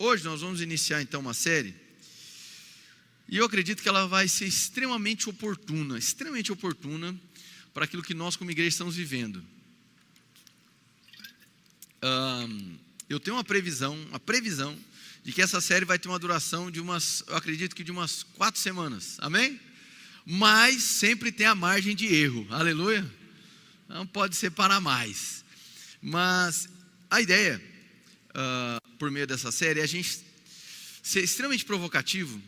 Hoje nós vamos iniciar então uma série, e eu acredito que ela vai ser extremamente oportuna para aquilo que nós como igreja estamos vivendo. Eu tenho uma previsão de que essa série vai ter uma duração de eu acredito que de umas 4 semanas, amém? Mas sempre tem a margem de erro, aleluia? Não pode ser para mais. Mas a ideia, por meio dessa série, é a gente ser extremamente provocativo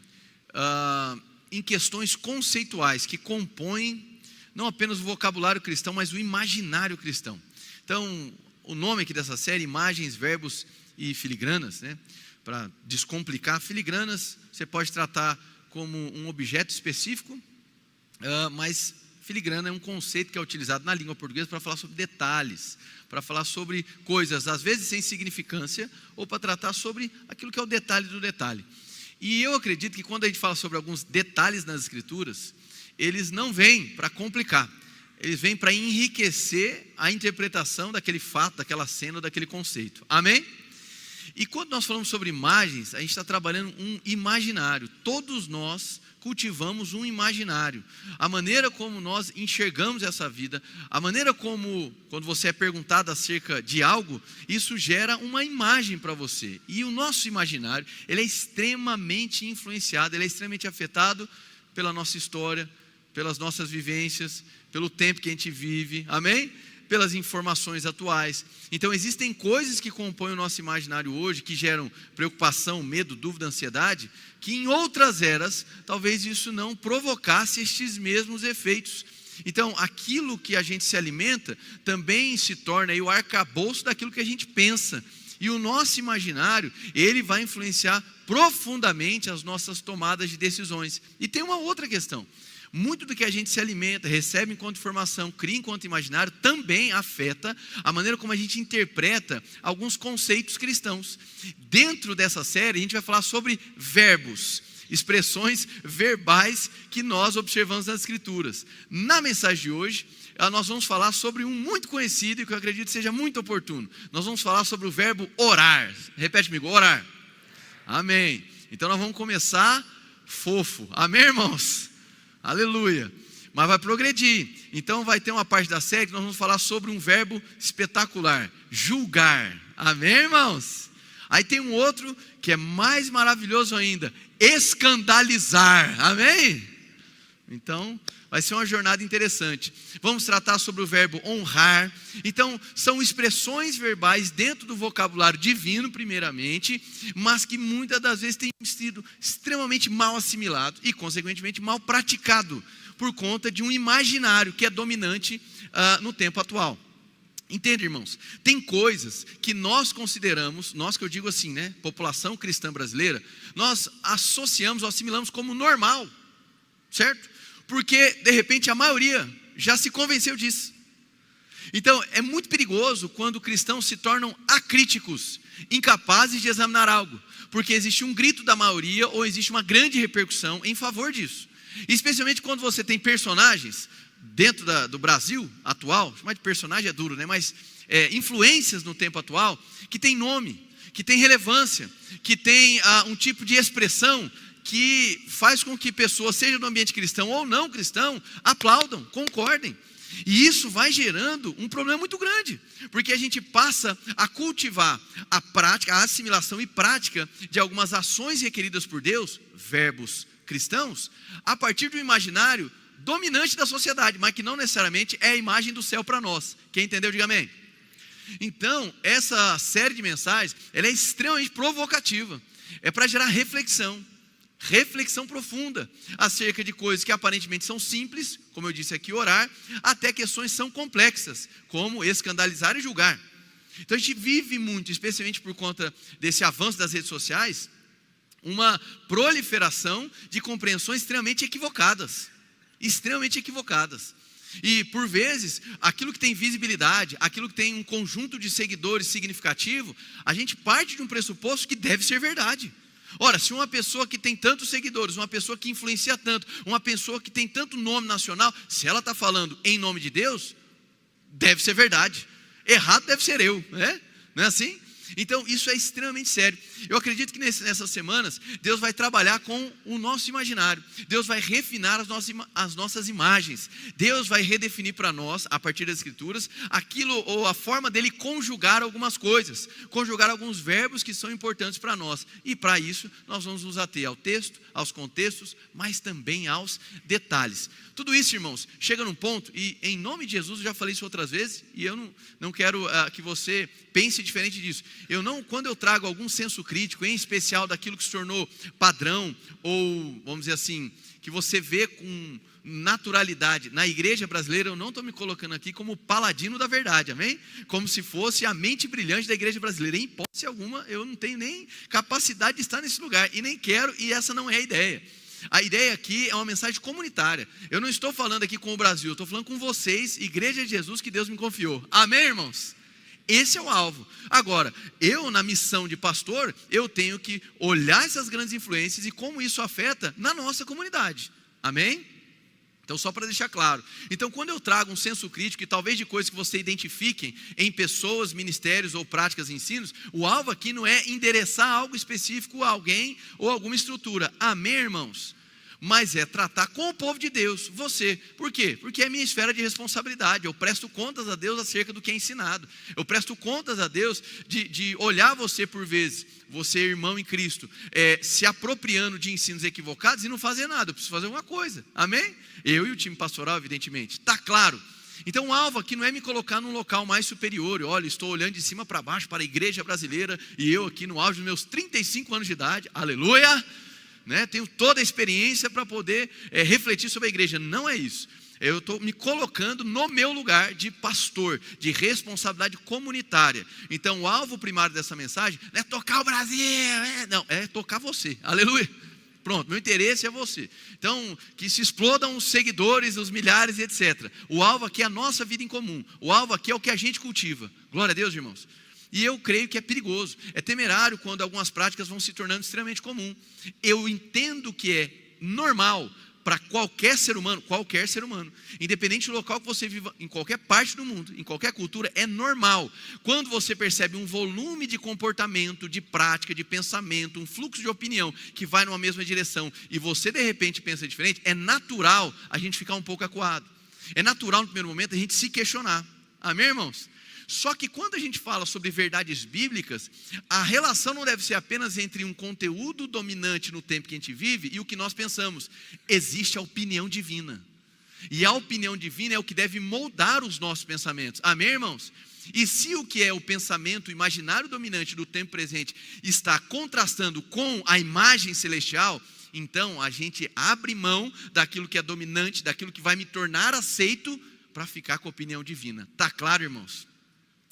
em questões conceituais que compõem não apenas o vocabulário cristão, mas o imaginário cristão. Então, o nome aqui dessa série, Imagens, Verbos e Filigranas, né? Para descomplicar, filigranas você pode tratar como um objeto específico, mas filigrana é um conceito que é utilizado na língua portuguesa para falar sobre detalhes, para falar sobre coisas às vezes sem significância, ou para tratar sobre aquilo que é o detalhe do detalhe. E eu acredito que quando a gente fala sobre alguns detalhes nas escrituras, eles não vêm para complicar, eles vêm para enriquecer a interpretação daquele fato, daquela cena, daquele conceito, amém? E quando nós falamos sobre imagens, a gente está trabalhando um imaginário. Todos nós cultivamos um imaginário. A maneira como nós enxergamos essa vida, a maneira como, quando você é perguntado acerca de algo, isso gera uma imagem para você. E o nosso imaginário, ele é extremamente influenciado, ele é extremamente afetado pela nossa história, pelas nossas vivências, pelo tempo que a gente vive, amém? Pelas informações atuais. Então existem coisas que compõem o nosso imaginário hoje, que geram preocupação, medo, dúvida, ansiedade, que em outras eras, talvez isso não provocasse estes mesmos efeitos. Então aquilo que a gente se alimenta, também se torna aí o arcabouço daquilo que a gente pensa. E o nosso imaginário, ele vai influenciar profundamente as nossas tomadas de decisões. E tem uma outra questão. Muito do que a gente se alimenta, recebe enquanto informação, cria enquanto imaginário, também afeta a maneira como a gente interpreta alguns conceitos cristãos. Dentro dessa série, a gente vai falar sobre verbos, expressões verbais que nós observamos nas escrituras. Na mensagem de hoje, nós vamos falar sobre um muito conhecido e que eu acredito seja muito oportuno. Nós vamos falar sobre o verbo orar. Repete comigo, orar. Amém. Então nós vamos começar fofo. Amém, irmãos? Aleluia, mas vai progredir. Então vai ter uma parte da série que nós vamos falar sobre um verbo espetacular, julgar, amém, irmãos? Aí tem um outro que é mais maravilhoso ainda, escandalizar, amém? Então vai ser uma jornada interessante. Vamos tratar sobre o verbo honrar. Então são expressões verbais dentro do vocabulário divino primeiramente, mas que muitas das vezes têm sido extremamente mal assimilado e consequentemente mal praticado por conta de um imaginário que é dominante no tempo atual. Entende, irmãos? Tem coisas que nós consideramos, nós que eu digo assim, né, população cristã brasileira, nós associamos ou assimilamos como normal, certo? Porque de repente a maioria já se convenceu disso. Então é muito perigoso quando cristãos se tornam acríticos, incapazes de examinar algo, porque existe um grito da maioria ou existe uma grande repercussão em favor disso. Especialmente quando você tem personagens dentro do Brasil atual, chamar de personagem é duro, né? Mas influências no tempo atual que tem nome, que tem relevância, que tem um tipo de expressão que faz com que pessoas, seja no ambiente cristão ou não cristão, aplaudam, concordem. E isso vai gerando um problema muito grande, porque a gente passa a cultivar a prática, a assimilação e prática de algumas ações requeridas por Deus, verbos cristãos, a partir do imaginário dominante da sociedade, mas que não necessariamente é a imagem do céu para nós. Quem entendeu, diga amém. Então, essa série de mensagens, ela é extremamente provocativa, é para gerar reflexão profunda acerca de coisas que aparentemente são simples, como eu disse aqui, orar, até questões são complexas, como escandalizar e julgar. Então a gente vive muito, especialmente por conta desse avanço das redes sociais, uma proliferação de compreensões extremamente equivocadas. E por vezes, aquilo que tem visibilidade, aquilo que tem um conjunto de seguidores significativo, a gente parte de um pressuposto que deve ser verdade. Ora, se uma pessoa que tem tantos seguidores, uma pessoa que influencia tanto, uma pessoa que tem tanto nome nacional, se ela está falando em nome de Deus, deve ser verdade. Errado deve ser eu, né? Não é assim? Então isso é extremamente sério. Eu acredito que nessas semanas, Deus vai trabalhar com o nosso imaginário. Deus vai refinar as nossas imagens. Deus vai redefinir para nós, a partir das Escrituras, aquilo ou a forma dele conjugar algumas coisas, conjugar alguns verbos que são importantes para nós. E para isso, nós vamos nos ater ao texto, aos contextos, mas também aos detalhes. Tudo isso, irmãos, chega num ponto, e em nome de Jesus, eu já falei isso outras vezes, e eu não quero que você pense diferente disso. Quando eu trago algum senso crítico, em especial daquilo que se tornou padrão, ou vamos dizer assim, que você vê com naturalidade na igreja brasileira, eu não estou me colocando aqui como paladino da verdade, amém? Como se fosse a mente brilhante da igreja brasileira. Em hipótese alguma, eu não tenho nem capacidade de estar nesse lugar, e nem quero, e essa não é a ideia. A ideia aqui é uma mensagem comunitária. Eu não estou falando aqui com o Brasil, eu estou falando com vocês, Igreja de Jesus, que Deus me confiou. Amém, irmãos? Esse é o alvo. Agora, eu na missão de pastor, eu tenho que olhar essas grandes influências e como isso afeta na nossa comunidade. Amém? Então, só para deixar claro. Então, quando eu trago um senso crítico, e talvez de coisas que você identifiquem em pessoas, ministérios ou práticas e ensinos, o alvo aqui não é endereçar algo específico a alguém ou alguma estrutura. Amém, irmãos? Mas é tratar com o povo de Deus, você. Por quê? Porque é minha esfera de responsabilidade. Eu presto contas a Deus acerca do que é ensinado. Eu presto contas a Deus de olhar você por vezes, você irmão em Cristo, se apropriando de ensinos equivocados e não fazer nada. Eu preciso fazer alguma coisa. Amém? Eu e o time pastoral, evidentemente. Está claro? Então o alvo aqui não é me colocar num local mais superior. Olha, estou olhando de cima para baixo para a igreja brasileira e eu aqui no auge dos meus 35 anos de idade. Aleluia! Tenho toda a experiência para poder refletir sobre a igreja. Não é isso. Eu estou me colocando no meu lugar de pastor, de responsabilidade comunitária. Então o alvo primário dessa mensagem não é tocar o Brasil, não, é tocar você. Aleluia. Pronto, meu interesse é você. Então, que se explodam os seguidores, os milhares, etc. O alvo aqui é a nossa vida em comum. O alvo aqui é o que a gente cultiva. Glória a Deus, irmãos. E eu creio que é perigoso, é temerário quando algumas práticas vão se tornando extremamente comum. Eu entendo que é normal para qualquer ser humano, independente do local que você viva, em qualquer parte do mundo, em qualquer cultura, é normal. Quando você percebe um volume de comportamento, de prática, de pensamento, um fluxo de opinião que vai numa mesma direção e você de repente pensa diferente, é natural a gente ficar um pouco acuado. É natural no primeiro momento a gente se questionar. Amém, irmãos? Só que quando a gente fala sobre verdades bíblicas, a relação não deve ser apenas entre um conteúdo dominante no tempo que a gente vive e o que nós pensamos. Existe a opinião divina. E a opinião divina é o que deve moldar os nossos pensamentos. Amém, irmãos? E se o que é o pensamento imaginário dominante do tempo presente está contrastando com a imagem celestial, então a gente abre mão daquilo que é dominante, daquilo que vai me tornar aceito, para ficar com a opinião divina. Está claro, irmãos?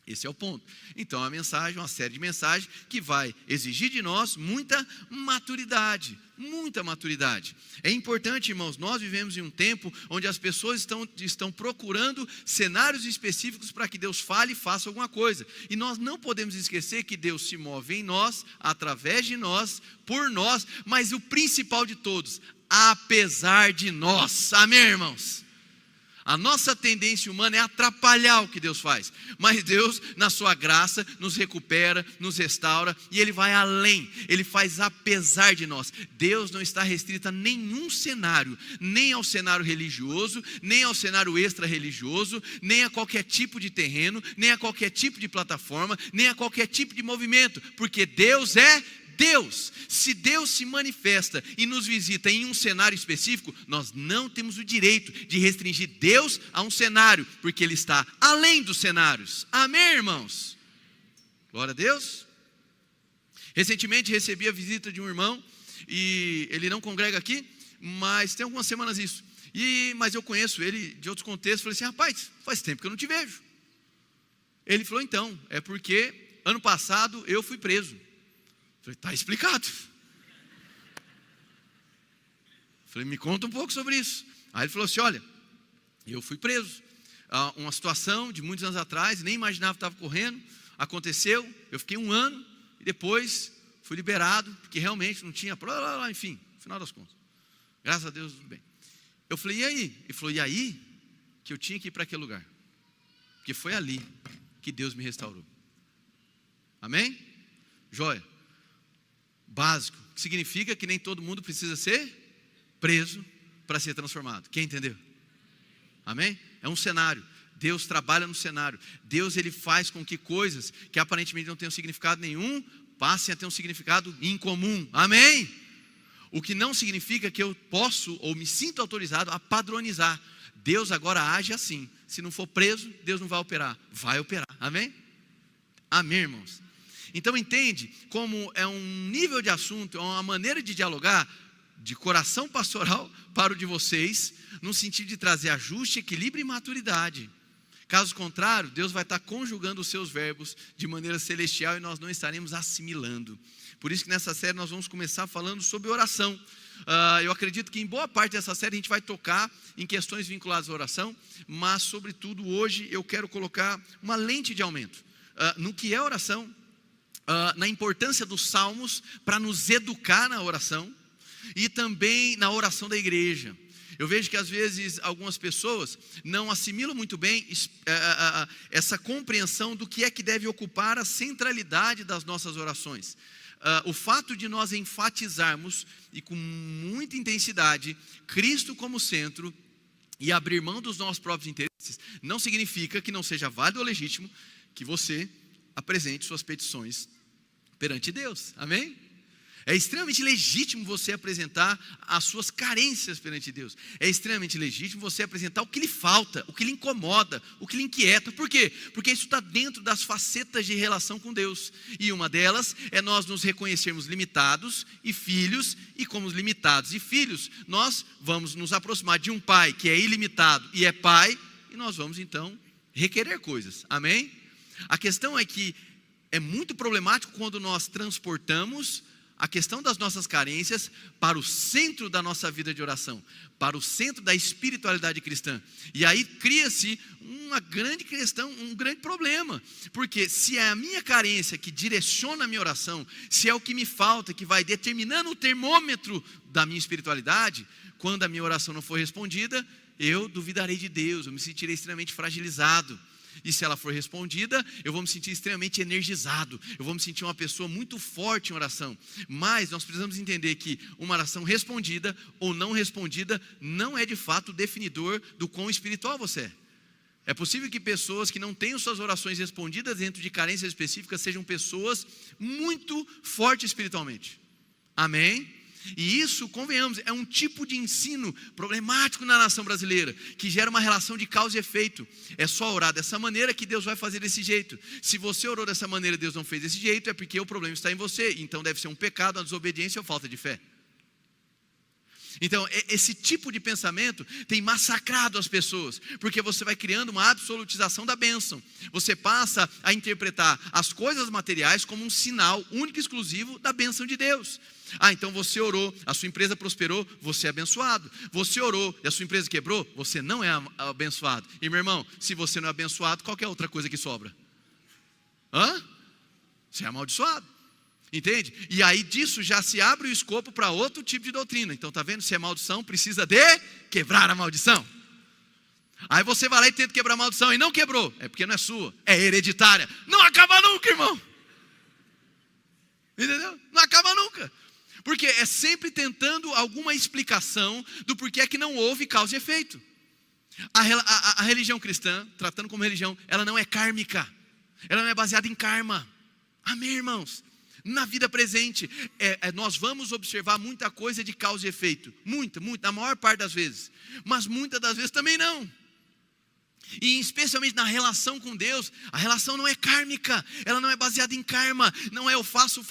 Esse é o ponto. Então a mensagem, uma série de mensagens que vai exigir de nós muita maturidade. Muita maturidade. É importante, irmãos, nós vivemos em um tempo onde as pessoas estão procurando cenários específicos para que Deus fale e faça alguma coisa. E nós não podemos esquecer que Deus se move em nós, através de nós, por nós, mas o principal de todos, apesar de nós. Amém, irmãos? A nossa tendência humana é atrapalhar o que Deus faz. Mas Deus, na sua graça, nos recupera, nos restaura. E Ele vai além. Ele faz apesar de nós. Deus não está restrito a nenhum cenário. Nem ao cenário religioso, nem ao cenário extra-religioso, nem a qualquer tipo de terreno, nem a qualquer tipo de plataforma, nem a qualquer tipo de movimento. Porque Deus é Deus. Se Deus se manifesta e nos visita em um cenário específico, nós não temos o direito de restringir Deus a um cenário, porque Ele está além dos cenários. Amém, irmãos? Glória a Deus. Recentemente recebi a visita de um irmão, e ele não congrega aqui, mas tem algumas semanas isso. Mas eu conheço ele de outros contextos. Falei assim: rapaz, faz tempo que eu não te vejo. Ele falou: então, é porque ano passado eu fui preso. Falei: está explicado. Falei: me conta um pouco sobre isso. Aí ele falou assim: olha, eu fui preso. Uma situação de muitos anos atrás, nem imaginava que estava correndo. Aconteceu, eu fiquei 1 ano e depois fui liberado, porque realmente não tinha, enfim, no final das contas. Graças a Deus, tudo bem. Eu falei: e aí? Ele falou: e aí que eu tinha que ir para aquele lugar? Porque foi ali que Deus me restaurou. Amém? Joia. básico, que significa que nem todo mundo precisa ser preso para ser transformado. Quem entendeu? Amém? É um cenário. Deus trabalha no cenário. Deus, ele faz com que coisas que aparentemente não tenham significado nenhum passem a ter um significado incomum. Amém? O que não significa que eu posso ou me sinto autorizado a padronizar. Deus agora age assim. Se não for preso, Deus não vai operar. Vai operar. Amém? Amém, irmãos? Então entende como é um nível de assunto, é uma maneira de dialogar de coração pastoral para o de vocês, no sentido de trazer ajuste, equilíbrio e maturidade. Caso contrário, Deus vai estar conjugando os seus verbos de maneira celestial e nós não estaremos assimilando. Por isso que nessa série nós vamos começar falando sobre oração. Eu acredito que em boa parte dessa série a gente vai tocar em questões vinculadas à oração, mas sobretudo hoje eu quero colocar uma lente de aumento no que é oração, na importância dos salmos para nos educar na oração e também na oração da igreja. Eu vejo que às vezes algumas pessoas não assimilam muito bem essa compreensão do que é que deve ocupar a centralidade das nossas orações. O fato de nós enfatizarmos e com muita intensidade Cristo como centro e abrir mão dos nossos próprios interesses não significa que não seja válido ou legítimo que você apresente suas petições perante Deus. Amém? É extremamente legítimo você apresentar as suas carências perante Deus. É extremamente legítimo você apresentar o que lhe falta, o que lhe incomoda, o que lhe inquieta. Por quê? Porque isso está dentro das facetas de relação com Deus. E uma delas é nós nos reconhecermos limitados e filhos. E como limitados e filhos, nós vamos nos aproximar de um pai que é ilimitado e é pai. E nós vamos então requerer coisas. Amém? A questão é que é muito problemático quando nós transportamos a questão das nossas carências para o centro da nossa vida de oração, para o centro da espiritualidade cristã. E aí cria-se uma grande questão, um grande problema, porque se é a minha carência que direciona a minha oração, se é o que me falta, que vai determinando o termômetro da minha espiritualidade, quando a minha oração não for respondida, eu duvidarei de Deus, eu me sentirei extremamente fragilizado. E se ela for respondida, eu vou me sentir extremamente energizado, eu vou me sentir uma pessoa muito forte em oração. Mas nós precisamos entender que uma oração respondida ou não respondida não é de fato definidor do quão espiritual você é. É possível que pessoas que não tenham suas orações respondidas dentro de carências específicas sejam pessoas muito fortes espiritualmente. Amém? E isso, convenhamos, é um tipo de ensino problemático na nação brasileira, que gera uma relação de causa e efeito. É só orar dessa maneira que Deus vai fazer desse jeito. Se você orou dessa maneira e Deus não fez desse jeito, é porque o problema está em você. Então deve ser um pecado, uma desobediência ou falta de fé. Então, esse tipo de pensamento tem massacrado as pessoas, porque você vai criando uma absolutização da bênção. Você passa a interpretar as coisas materiais como um sinal único e exclusivo da bênção de Deus. Então você orou, a sua empresa prosperou, você é abençoado. Você orou e a sua empresa quebrou, você não é abençoado. E meu irmão, se você não é abençoado, qual que é a outra coisa que sobra? Você é amaldiçoado. Entende? E aí disso já se abre o escopo para outro tipo de doutrina. Então está vendo? Se é maldição, precisa de quebrar a maldição. Aí você vai lá e tenta quebrar a maldição e não quebrou. É porque não é sua, é hereditária. Não acaba nunca, irmão. Entendeu? Não acaba nunca. Porque é sempre tentando alguma explicação do porquê é que não houve causa e efeito. A religião cristã, tratando como religião, ela não é kármica. Ela não é baseada em karma. Amém, irmãos? Na vida presente, nós vamos observar muita coisa de causa e efeito. Muita, na maior parte das vezes. Mas muitas das vezes também não. E especialmente na relação com Deus, a relação não é kármica, ela não é baseada em karma, não é eu faço,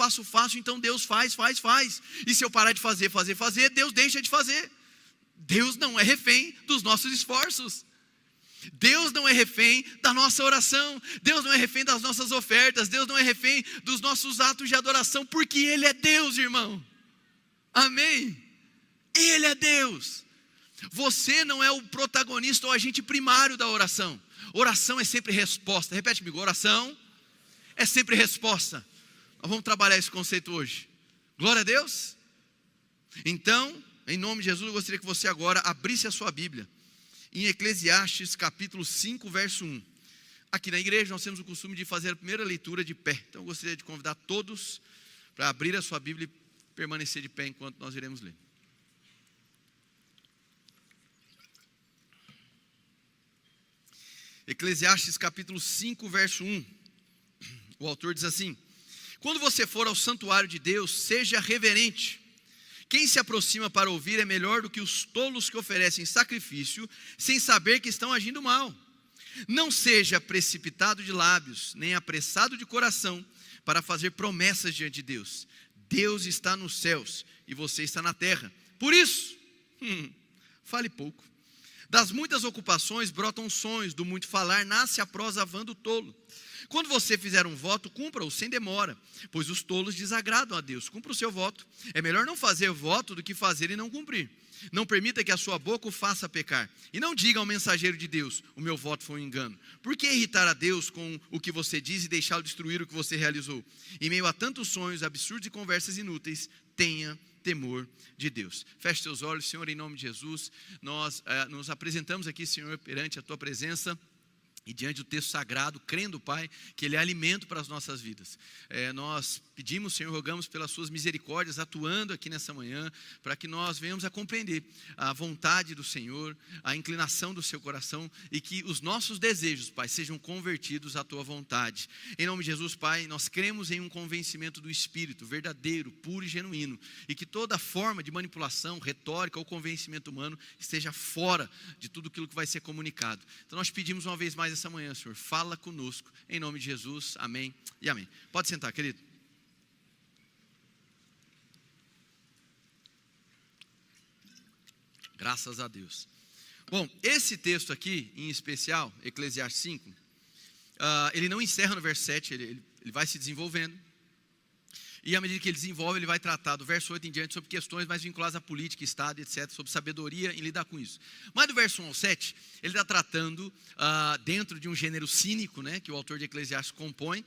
então Deus faz. E se eu parar de fazer, Deus deixa de fazer. Deus não é refém dos nossos esforços. Deus não é refém da nossa oração, Deus não é refém das nossas ofertas, Deus não é refém dos nossos atos de adoração, porque Ele é Deus, irmão. Amém? Ele é Deus. Você não é o protagonista ou agente primário da oração. Oração é sempre resposta. Repete comigo, oração é sempre resposta. Nós vamos trabalhar esse conceito hoje. Glória a Deus. Então, em nome de Jesus, eu gostaria que você agora abrisse a sua Bíblia em Eclesiastes capítulo 5, verso 1. Aqui na igreja nós temos o costume de fazer a primeira leitura de pé. Então eu gostaria de convidar todos para abrir a sua Bíblia permanecer de pé enquanto nós iremos ler. Eclesiastes capítulo 5, verso 1. O autor diz assim: quando você for ao santuário de Deus, seja reverente. Quem se aproxima para ouvir é melhor do que os tolos que oferecem sacrifício, sem saber que estão agindo mal. Não seja precipitado de lábios, nem apressado de coração, para fazer promessas diante de Deus. Deus está nos céus e você está na terra. Por isso, fale pouco. Das muitas ocupações brotam sonhos, do muito falar nasce a prosa vã do tolo. Quando você fizer um voto, cumpra-o sem demora, pois os tolos desagradam a Deus. Cumpra o seu voto. É melhor não fazer voto do que fazer e não cumprir. Não permita que a sua boca o faça pecar. E não diga ao mensageiro de Deus: o meu voto foi um engano. Por que irritar a Deus com o que você diz e deixá-lo destruir o que você realizou? Em meio a tantos sonhos, absurdos e conversas inúteis, tenha temor de Deus. Feche seus olhos, Senhor, em nome de Jesus. Nós nos apresentamos aqui, Senhor, perante a Tua presença. E diante do texto sagrado, crendo, Pai, que Ele é alimento para as nossas vidas. Nós pedimos, Senhor, rogamos pelas Suas misericórdias, atuando aqui nessa manhã, para que nós venhamos a compreender a vontade do Senhor, a inclinação do Seu coração, e que os nossos desejos, Pai, sejam convertidos à Tua vontade. Em nome de Jesus, Pai, nós cremos em um convencimento do Espírito, verdadeiro, puro e genuíno, e que toda forma de manipulação, retórica ou convencimento humano esteja fora de tudo aquilo que vai ser comunicado. Então nós pedimos uma vez mais essa manhã, Senhor, fala conosco, em nome de Jesus, amém e amém. Pode sentar, querido. Graças a Deus. Bom, esse texto aqui, em especial, Eclesiastes 5, ele não encerra no verso 7, ele vai se desenvolvendo. E à medida que ele desenvolve, ele vai tratar do verso 8 em diante sobre questões mais vinculadas à política, Estado, etc., sobre sabedoria em lidar com isso. Mas do verso 1 ao 7, ele está tratando dentro de um gênero cínico, né, que o autor de Eclesiastes compõe.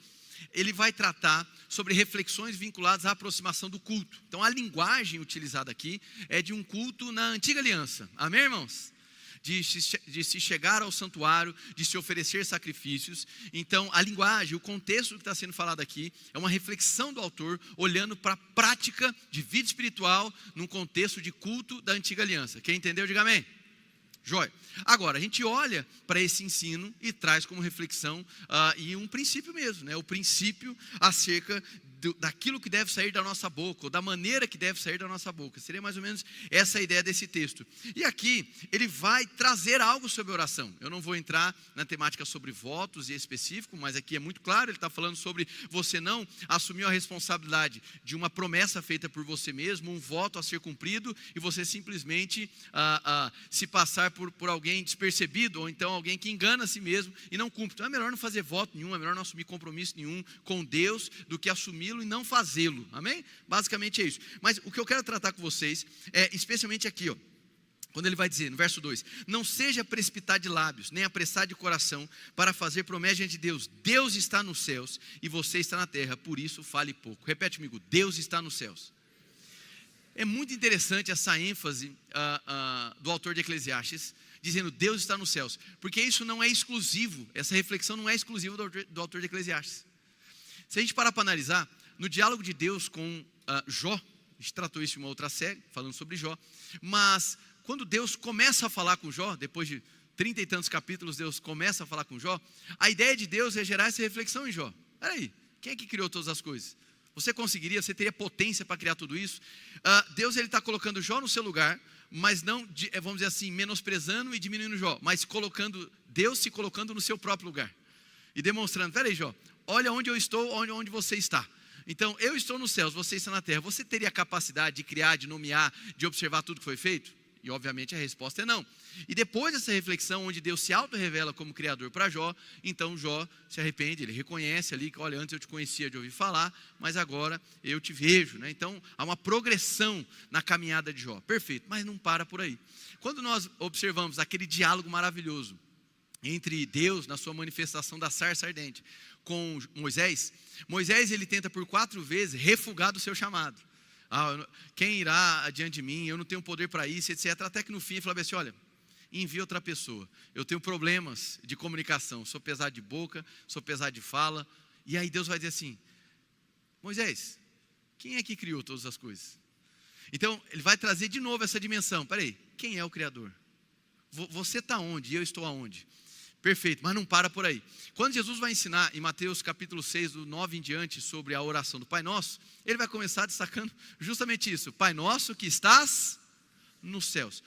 Ele vai tratar sobre reflexões vinculadas à aproximação do culto. Então a linguagem utilizada aqui é de um culto na antiga aliança. Amém, irmãos? De se chegar ao santuário, de se oferecer sacrifícios. Então a linguagem, o contexto que está sendo falado aqui é uma reflexão do autor olhando para a prática de vida espiritual num contexto de culto da antiga aliança. Quem entendeu, diga amém. Joia. Agora, a gente olha para esse ensino e traz como reflexão e um princípio mesmo, né? O princípio acerca daquilo que deve sair da nossa boca, ou da maneira que deve sair da nossa boca. Seria mais ou menos essa a ideia desse texto. E aqui, ele vai trazer algo sobre oração. Eu não vou entrar na temática sobre votos e específico, mas aqui é muito claro, ele está falando sobre você não assumir a responsabilidade de uma promessa feita por você mesmo, um voto a ser cumprido, e você simplesmente se passar por alguém despercebido, ou então alguém que engana a si mesmo e não cumpre. Então é melhor não fazer voto nenhum, é melhor não assumir compromisso nenhum com Deus, do que assumi-lo e não fazê-lo, amém? Basicamente é isso. Mas o que eu quero tratar com vocês é especialmente aqui, ó, quando ele vai dizer no verso 2: não seja precipitado de lábios, nem apressado de coração, para fazer promessa diante de Deus. Deus está nos céus e você está na terra, por isso fale pouco. Repete comigo: Deus está nos céus. É muito interessante essa ênfase do autor de Eclesiastes, dizendo Deus está nos céus, porque isso não é exclusivo, essa reflexão não é exclusiva do autor de Eclesiastes. Se a gente parar para analisar, no diálogo de Deus com Jó, a gente tratou isso em uma outra série, falando sobre Jó, mas quando Deus começa a falar com Jó, depois de 30 e tantos capítulos, Deus começa a falar com Jó, a ideia de Deus é gerar essa reflexão em Jó. Peraí, quem é que criou todas as coisas? Você conseguiria, você teria potência para criar tudo isso? Deus está colocando Jó no seu lugar, mas não, vamos dizer assim, menosprezando e diminuindo Jó, mas Deus se colocando no seu próprio lugar. E demonstrando, peraí Jó, olha onde eu estou, onde você está. Então, eu estou nos céus, você está na terra. Você teria a capacidade de criar, de nomear, de observar tudo que foi feito? E obviamente a resposta é não. E depois dessa reflexão, onde Deus se auto-revela como Criador para Jó, então Jó se arrepende, ele reconhece ali que, olha, antes eu te conhecia de ouvir falar, mas agora eu te vejo, né? Então há uma progressão na caminhada de Jó. Perfeito, mas não para por aí. Quando nós observamos aquele diálogo maravilhoso entre Deus, na sua manifestação da sarça ardente, com Moisés, ele tenta por 4 vezes refugar do seu chamado. Quem irá adiante de mim? Eu não tenho poder para isso, etc. Até que no fim ele fala assim: olha, envia outra pessoa. Eu tenho problemas de comunicação, sou pesado de boca, sou pesado de fala. E aí Deus vai dizer assim: Moisés, Quem é que criou todas as coisas? Então, ele vai trazer de novo essa dimensão. Peraí, quem é o Criador? Você está onde e eu estou aonde? Perfeito, mas não para por aí. Quando Jesus vai ensinar em Mateus capítulo 6, do 9 em diante, sobre a oração do Pai Nosso, ele vai começar destacando justamente isso. Pai Nosso que estás nos céus.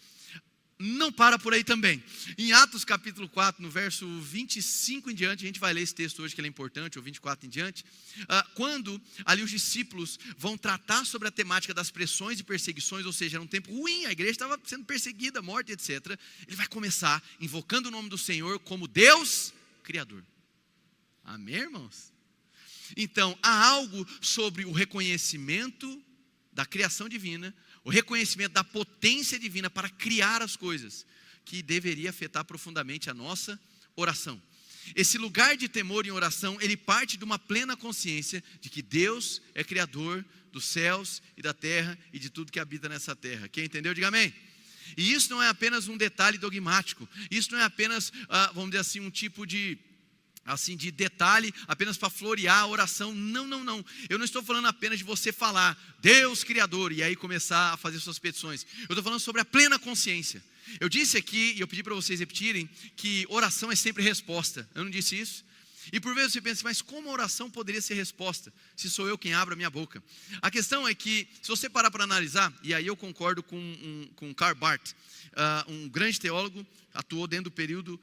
Não para por aí também. Em Atos capítulo 4, no verso 25 em diante, a gente vai ler esse texto hoje que ele é importante, ou 24 em diante, quando ali os discípulos vão tratar sobre a temática das pressões e perseguições, ou seja, era um tempo ruim, a igreja estava sendo perseguida, morta, etc. Ele vai começar invocando o nome do Senhor como Deus Criador. Amém, irmãos? Então, há algo sobre o reconhecimento da criação divina, o reconhecimento da potência divina para criar as coisas, que deveria afetar profundamente a nossa oração. Esse lugar de temor em oração, ele parte de uma plena consciência de que Deus é Criador dos céus e da terra e de tudo que habita nessa terra. Quem entendeu, diga amém. E isso não é apenas um detalhe dogmático, isso não é apenas, vamos dizer assim, um tipo de detalhe apenas para florear a oração. Não. Eu não estou falando apenas de você falar Deus Criador e aí começar a fazer suas petições. Eu estou falando sobre a plena consciência. Eu disse aqui, e eu pedi para vocês repetirem, que oração é sempre resposta. Eu não disse isso? E por vezes você pensa, mas como a oração poderia ser resposta, se sou eu quem abro a minha boca? A questão é que, se você parar para analisar, e aí eu concordo com Karl Barth, um grande teólogo, atuou dentro do período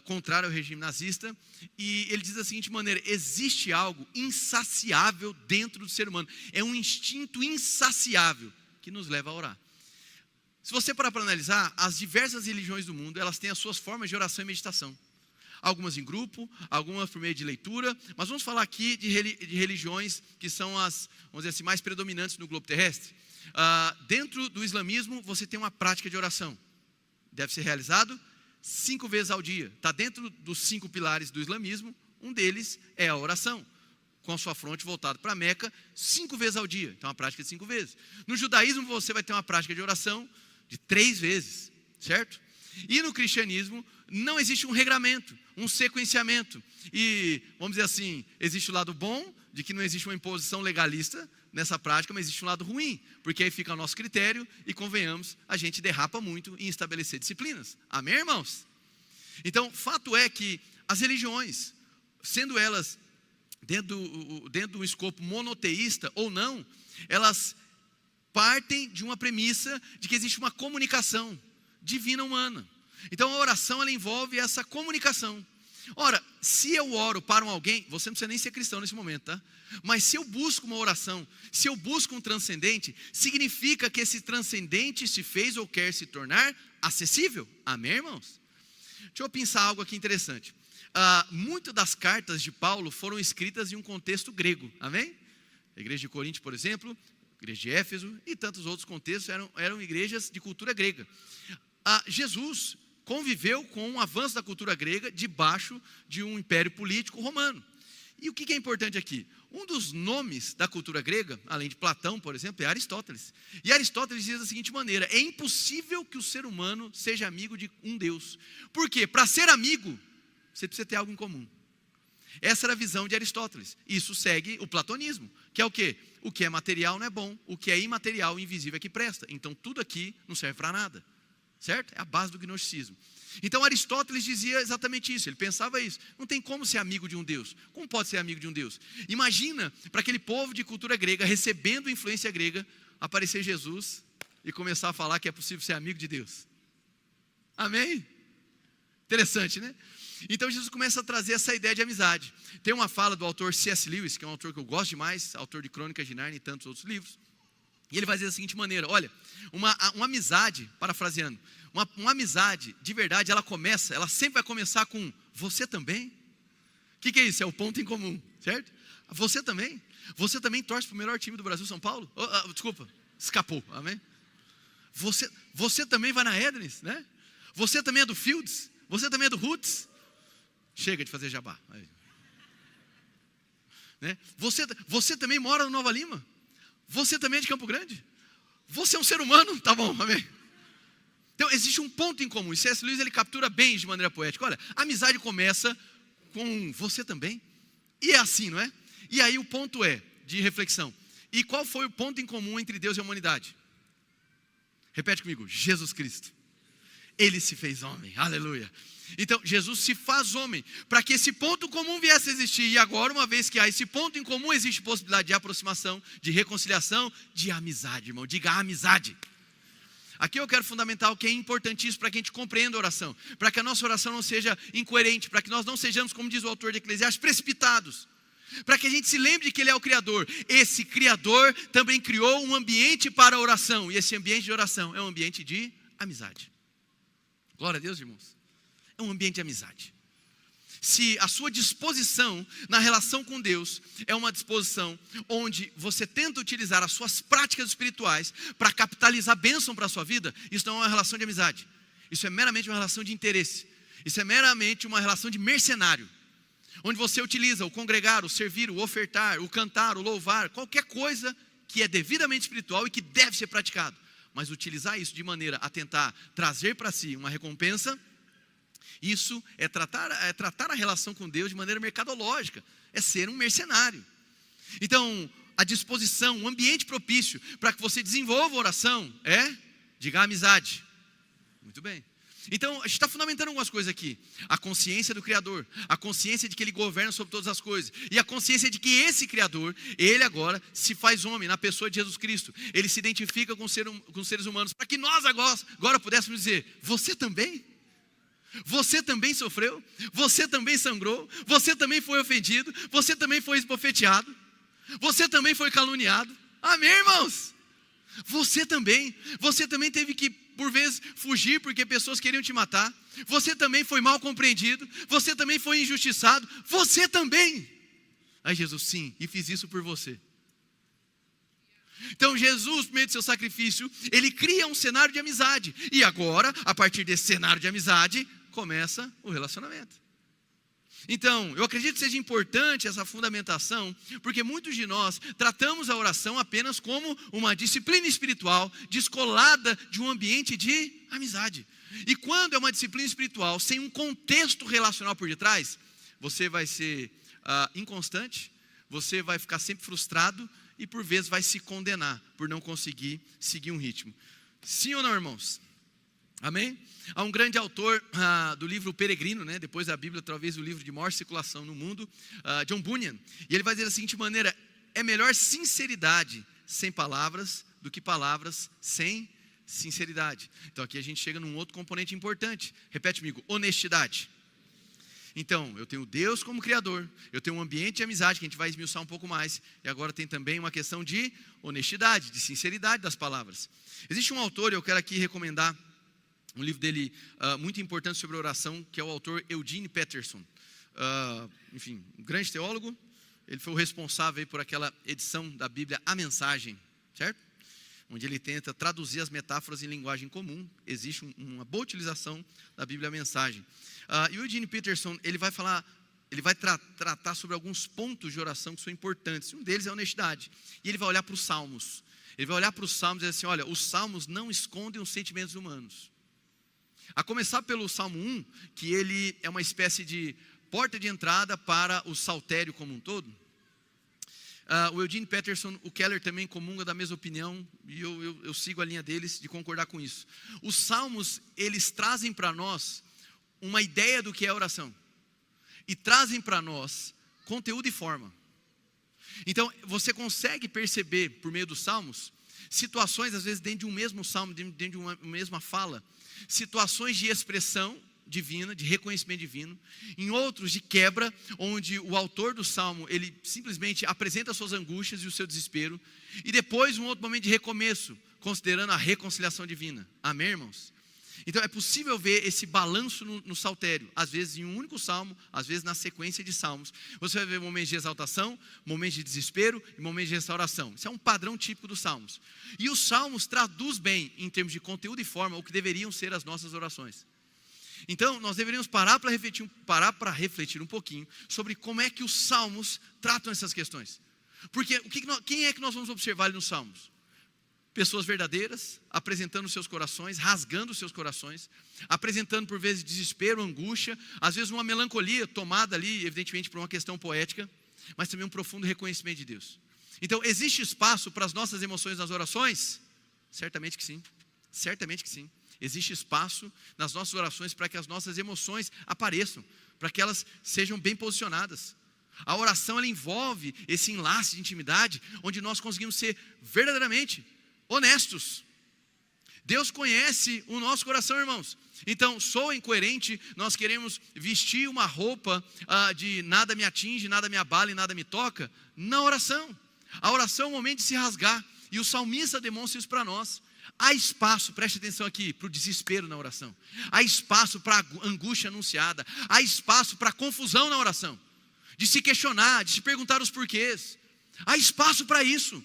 contrário ao regime nazista, e ele diz da seguinte maneira: existe algo insaciável dentro do ser humano, é um instinto insaciável que nos leva a orar. Se você parar para analisar, as diversas religiões do mundo, elas têm as suas formas de oração e meditação. Algumas em grupo, algumas por meio de leitura, mas vamos falar aqui de religiões que são as, vamos dizer assim, mais predominantes no globo terrestre. Dentro do islamismo, você tem uma prática de oração. Deve ser realizado 5 vezes ao dia. Está dentro dos 5 pilares do islamismo, um deles é a oração, com a sua fronte voltada para Meca, 5 vezes ao dia. Então, uma prática de 5 vezes. No judaísmo, você vai ter uma prática de oração de 3 vezes, certo? E no cristianismo, não existe um regramento, um sequenciamento. E, vamos dizer assim, existe o lado bom, de que não existe uma imposição legalista nessa prática, mas existe um lado ruim, porque aí fica o nosso critério e, convenhamos, a gente derrapa muito em estabelecer disciplinas. Amém, irmãos? Então, fato é que as religiões, sendo elas dentro do escopo monoteísta ou não, elas partem de uma premissa de que existe uma comunicação divina humana. Então a oração, ela envolve essa comunicação. Ora, se eu oro para alguém, você não precisa nem ser cristão nesse momento, tá? Mas se eu busco uma oração, se eu busco um transcendente, significa que esse transcendente se fez ou quer se tornar acessível. Amém, irmãos? Deixa eu pensar algo aqui interessante. Muitas das cartas de Paulo foram escritas em um contexto grego. Amém? A igreja de Corinto, por exemplo, a igreja de Éfeso e tantos outros contextos eram igrejas de cultura grega. Jesus conviveu com o avanço da cultura grega debaixo de um império político romano. E o que é importante aqui? Um dos nomes da cultura grega, além de Platão, por exemplo, é Aristóteles. E Aristóteles diz da seguinte maneira: é impossível que o ser humano seja amigo de um Deus. Por quê? Para ser amigo, você precisa ter algo em comum. Essa era a visão de Aristóteles. Isso segue o platonismo, que é o quê? O que é material não é bom, o que é imaterial e invisível é que presta. Então tudo aqui não serve para nada. Certo? É a base do gnosticismo. Então Aristóteles dizia exatamente isso, ele pensava isso. Não tem como ser amigo de um Deus. Como pode ser amigo de um Deus? Imagina para aquele povo de cultura grega, recebendo influência grega, aparecer Jesus e começar a falar que é possível ser amigo de Deus. Amém? Interessante, né? Então Jesus começa a trazer essa ideia de amizade. Tem uma fala do autor C.S. Lewis, que é um autor que eu gosto demais, autor de Crônicas de Nárnia e tantos outros livros. E ele vai dizer da seguinte maneira: olha, uma amizade, parafraseando, uma amizade de verdade, ela sempre vai começar com você também. O que é isso? É o ponto em comum, certo? Você também torce para o melhor time do Brasil, São Paulo? Desculpa, escapou, amém? Você também vai na Ednes, né? Você também é do Fields? Você também é do Roots? Chega de fazer jabá. Né? Você também mora no Nova Lima? Você também é de Campo Grande? Você é um ser humano? Tá bom, amém? Então existe um ponto em comum. E C.S. Lewis, ele captura bem de maneira poética. Olha, a amizade começa com você também. E é assim, não é? E aí o ponto de reflexão: E qual foi o ponto em comum entre Deus e a humanidade? Repete comigo: Jesus Cristo. Ele se fez homem, aleluia. Então, Jesus se faz homem, para que esse ponto comum viesse a existir. E agora, uma vez que há esse ponto em comum, existe possibilidade de aproximação, de reconciliação, de amizade, irmão. Diga amizade. Aqui eu quero fundamentar o que é importantíssimo para que a gente compreenda a oração. Para que a nossa oração não seja incoerente, para que nós não sejamos, como diz o autor de Eclesiastes, precipitados. Para que a gente se lembre de que Ele é o Criador. Esse Criador também criou um ambiente para a oração. E esse ambiente de oração é um ambiente de amizade. Glória a Deus, irmãos. É um ambiente de amizade. Se a sua disposição na relação com Deus é uma disposição onde você tenta utilizar as suas práticas espirituais para capitalizar bênção para a sua vida, isso não é uma relação de amizade. Isso é meramente uma relação de interesse. Isso é meramente uma relação de mercenário. Onde você utiliza o congregar, o servir, o ofertar, o cantar, o louvar, qualquer coisa que é devidamente espiritual e que deve ser praticado. Mas utilizar isso de maneira a tentar trazer para si uma recompensa, isso é tratar a relação com Deus de maneira mercadológica, é ser um mercenário. Então, a disposição, o ambiente propício para que você desenvolva a oração é, diga, amizade. Muito bem. Então, a gente está fundamentando algumas coisas aqui. A consciência do Criador, a consciência de que Ele governa sobre todas as coisas, e a consciência de que esse Criador, Ele agora se faz homem na pessoa de Jesus Cristo. Ele se identifica com os seres humanos, para que nós agora pudéssemos dizer: você também? Você também sofreu? Você também sangrou? Você também foi ofendido? Você também foi esbofeteado? Você também foi caluniado? Amém, irmãos? Você também teve que, por vezes, fugir porque pessoas queriam te matar. Você também foi mal compreendido. Você também foi injustiçado. Você também. Aí Jesus: sim, e fiz isso por você. Então Jesus, por meio do seu sacrifício, Ele cria um cenário de amizade. E agora, a partir desse cenário de amizade, começa o relacionamento. Então, eu acredito que seja importante essa fundamentação, porque muitos de nós tratamos a oração apenas como uma disciplina espiritual descolada de um ambiente de amizade. E quando é uma disciplina espiritual sem um contexto relacional por detrás, você vai ser inconstante, você vai ficar sempre frustrado e por vezes vai se condenar por não conseguir seguir um ritmo. Sim ou não, irmãos? Amém? Há um grande autor do livro Peregrino, né? Depois da Bíblia, talvez o livro de maior circulação no mundo, John Bunyan. E ele vai dizer da seguinte maneira: é melhor sinceridade sem palavras do que palavras sem sinceridade. Então aqui a gente chega num outro componente importante. Repete comigo: honestidade. Então, eu tenho Deus como Criador, eu tenho um ambiente de amizade que a gente vai esmiuçar um pouco mais, e agora tem também uma questão de honestidade, de sinceridade das palavras. Existe um autor, eu quero aqui recomendar um livro dele muito importante sobre oração, que é o autor Eugene Peterson. Enfim, um grande teólogo. Ele foi o responsável aí por aquela edição da Bíblia, A Mensagem, certo? Onde ele tenta traduzir as metáforas em linguagem comum. Existe uma boa utilização da Bíblia, A Mensagem. E o Eugene Peterson, ele vai tratar sobre alguns pontos de oração que são importantes. Um deles é a honestidade. E ele vai olhar para os Salmos. Ele vai olhar para os Salmos e dizer assim: olha, os Salmos não escondem os sentimentos humanos. A começar pelo Salmo 1, que ele é uma espécie de porta de entrada para o saltério como um todo. O Eugene Peterson, o Keller também comunga da mesma opinião, e eu sigo a linha deles de concordar com isso. Os Salmos, eles trazem para nós uma ideia do que é oração, e trazem para nós conteúdo e forma. Então, você consegue perceber, por meio dos Salmos, situações, às vezes, dentro de um mesmo salmo, dentro de uma mesma fala, situações de expressão divina, de reconhecimento divino, em outros de quebra, onde o autor do salmo, ele simplesmente apresenta as suas angústias e o seu desespero, e depois um outro momento de recomeço, considerando a reconciliação divina. Amém, irmãos? Então é possível ver esse balanço no saltério, às vezes em um único salmo, às vezes na sequência de salmos. Você vai ver momentos de exaltação, momentos de desespero e momentos de restauração. Isso é um padrão típico dos salmos. E os salmos traduz bem, em termos de conteúdo e forma, o que deveriam ser as nossas orações. Então nós deveríamos parar para refletir um pouquinho sobre como é que os salmos tratam essas questões. Porque quem é que nós vamos observar ali nos salmos? Pessoas verdadeiras, apresentando seus corações, rasgando seus corações, apresentando por vezes desespero, angústia, às vezes uma melancolia tomada ali, evidentemente por uma questão poética, mas também um profundo reconhecimento de Deus. Então, existe espaço para as nossas emoções nas orações? Certamente que sim, certamente que sim. Existe espaço nas nossas orações para que as nossas emoções apareçam, para que elas sejam bem posicionadas. A oração, ela envolve esse enlace de intimidade, onde nós conseguimos ser verdadeiramente honestos. Deus conhece o nosso coração, irmãos. Então, soa incoerente nós queremos vestir uma roupa de nada me atinge, nada me abala e nada me toca, na oração. A oração é um momento de se rasgar, e o salmista demonstra isso para nós. Há espaço, preste atenção aqui, para o desespero na oração. Há espaço para a angústia anunciada. Há espaço para a confusão na oração. De se questionar, de se perguntar os porquês. Há espaço para isso.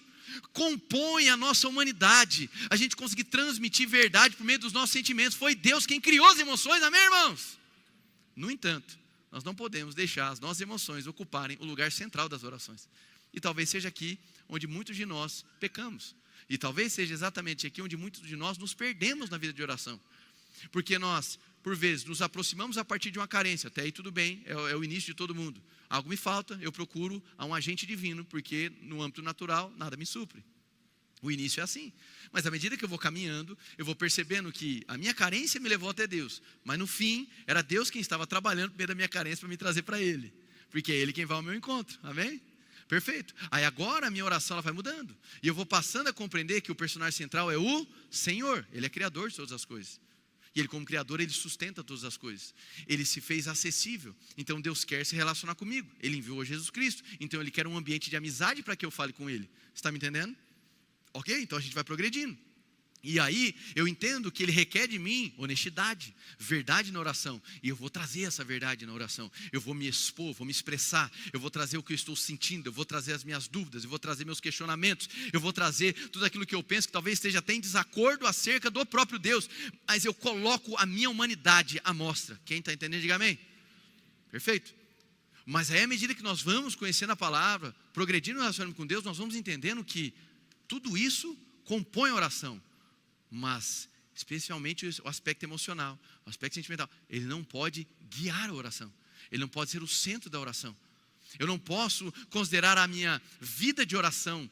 Compõe a nossa humanidade, a gente conseguir transmitir verdade por meio dos nossos sentimentos. Foi Deus quem criou as emoções, amém, irmãos? No entanto, nós não podemos deixar as nossas emoções ocuparem o lugar central das orações. E talvez seja aqui onde muitos de nós pecamos. E talvez seja exatamente aqui onde muitos de nós nos perdemos na vida de oração. Porque nós, por vezes, nos aproximamos a partir de uma carência. Até aí tudo bem, é o início de todo mundo. Algo me falta, eu procuro a um agente divino, porque no âmbito natural nada me supre. O início é assim. Mas à medida que eu vou caminhando, eu vou percebendo que a minha carência me levou até Deus. Mas no fim, era Deus quem estava trabalhando por meio da minha carência para me trazer para Ele. Porque é Ele quem vai ao meu encontro, amém? Perfeito. Aí agora a minha oração ela vai mudando. E eu vou passando a compreender que o personagem central é o Senhor. Ele é criador de todas as coisas. E Ele, como criador, Ele sustenta todas as coisas. Ele se fez acessível. Então Deus quer se relacionar comigo. Ele enviou Jesus Cristo. Então Ele quer um ambiente de amizade para que eu fale com Ele. Você está me entendendo? Ok? Então a gente vai progredindo. E aí eu entendo que Ele requer de mim honestidade, verdade na oração. E eu vou trazer essa verdade na oração. Eu vou me expor, vou me expressar. Eu vou trazer o que eu estou sentindo. Eu vou trazer as minhas dúvidas. Eu vou trazer meus questionamentos. Eu vou trazer tudo aquilo que eu penso que talvez esteja até em desacordo acerca do próprio Deus. Mas eu coloco a minha humanidade à mostra. Quem está entendendo, diga amém. Perfeito. Mas aí à medida que nós vamos conhecendo a palavra, progredindo no relacionamento com Deus, nós vamos entendendo que tudo isso compõe a oração. Mas, especialmente o aspecto emocional, o aspecto sentimental, ele não pode guiar a oração. Ele não pode ser o centro da oração. Eu não posso considerar a minha vida de oração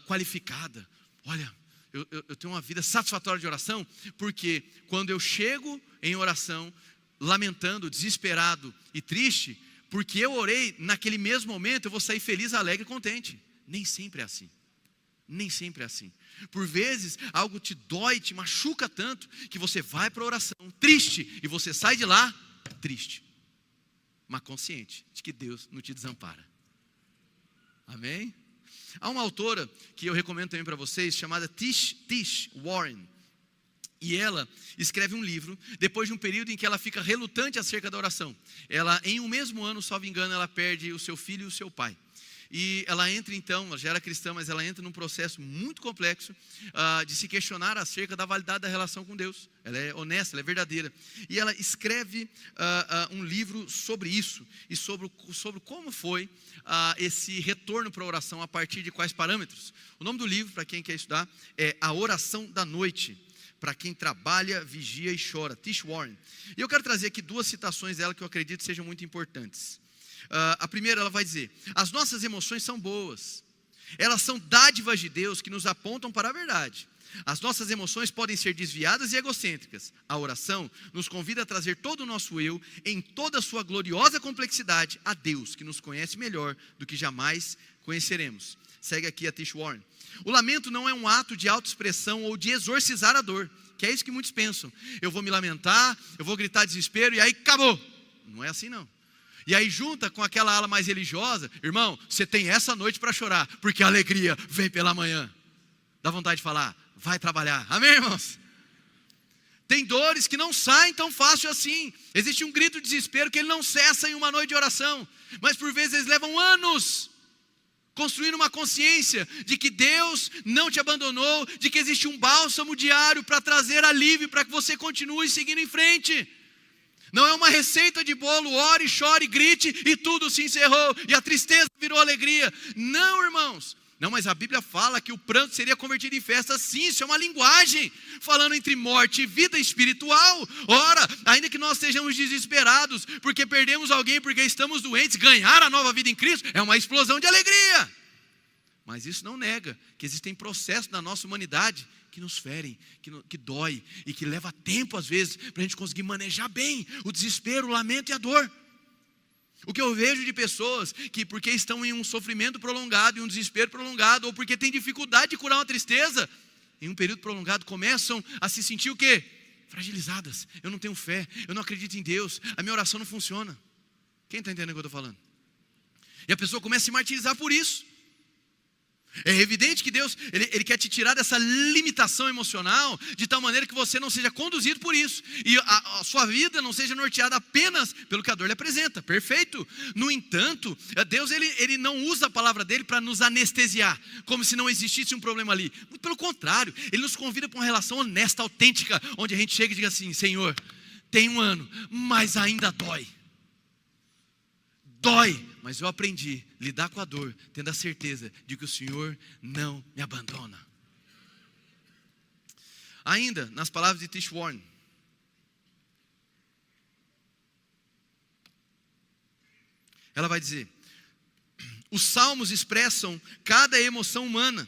qualificada. Olha, eu tenho uma vida satisfatória de oração, porque quando eu chego em oração, lamentando, desesperado e triste, porque eu orei, naquele mesmo momento eu vou sair feliz, alegre e contente. Nem sempre é assim. Nem sempre é assim. Por vezes algo te dói, te machuca tanto que você vai para a oração triste e você sai de lá triste, mas consciente de que Deus não te desampara. Amém? Há uma autora que eu recomendo também para vocês, chamada Tish Warren. E ela escreve um livro, depois de um período em que ela fica relutante acerca da oração. Ela, em um mesmo ano, salvo engano, ela perde o seu filho e o seu pai. E ela entra então, ela já era cristã, mas ela entra num processo muito complexo de se questionar acerca da validade da relação com Deus. Ela é honesta, ela é verdadeira. E ela escreve um livro sobre isso e sobre como foi esse retorno para a oração, a partir de quais parâmetros. O nome do livro, para quem quer estudar, é A Oração da Noite, para quem trabalha, vigia e chora, Tish Warren. E eu quero trazer aqui duas citações dela que eu acredito sejam muito importantes. A primeira, ela vai dizer: as nossas emoções são boas, elas são dádivas de Deus que nos apontam para a verdade. As nossas emoções podem ser desviadas e egocêntricas. A oração nos convida a trazer todo o nosso eu, em toda a sua gloriosa complexidade, a Deus, que nos conhece melhor do que jamais conheceremos. Segue aqui a Tish Warren. O lamento não é um ato de autoexpressão ou de exorcizar a dor, que é isso que muitos pensam. Eu vou me lamentar, eu vou gritar desespero e aí acabou. Não é assim não. E aí junta com aquela ala mais religiosa, irmão, você tem essa noite para chorar, porque a alegria vem pela manhã. Dá vontade de falar, vai trabalhar, amém, irmãos? Tem dores que não saem tão fácil assim. Existe um grito de desespero que ele não cessa em uma noite de oração, mas por vezes eles levam anos construindo uma consciência de que Deus não te abandonou, de que existe um bálsamo diário para trazer alívio, para que você continue seguindo em frente. Não é uma receita de bolo, ore, chore, grite e tudo se encerrou e a tristeza virou alegria. Não, irmãos. Não, mas a Bíblia fala que o pranto seria convertido em festa. Sim, isso é uma linguagem falando entre morte e vida espiritual. Ora, ainda que nós estejamos desesperados porque perdemos alguém, porque estamos doentes, ganhar a nova vida em Cristo é uma explosão de alegria. Mas isso não nega que existem processos na nossa humanidade que nos ferem, que dói e que leva tempo às vezes para a gente conseguir manejar bem o desespero, o lamento e a dor. O que eu vejo de pessoas que porque estão em um sofrimento prolongado, em um desespero prolongado, ou porque têm dificuldade de curar uma tristeza, em um período prolongado começam a se sentir o quê? Fragilizadas. Eu não tenho fé, eu não acredito em Deus, a minha oração não funciona. Quem está entendendo o que eu estou falando? E a pessoa começa a se martirizar por isso. É evidente que Deus, Ele quer te tirar dessa limitação emocional, de tal maneira que você não seja conduzido por isso, e a sua vida não seja norteada apenas pelo que a dor lhe apresenta, perfeito? No entanto, Deus ele não usa a palavra dele para nos anestesiar, como se não existisse um problema ali. Muito pelo contrário, Ele nos convida para uma relação honesta, autêntica, onde a gente chega e diga assim: Senhor, tem um ano, mas ainda dói. Dói, mas eu aprendi a lidar com a dor, tendo a certeza de que o Senhor não me abandona. Ainda, nas palavras de Tish Warren, ela vai dizer: os salmos expressam cada emoção humana,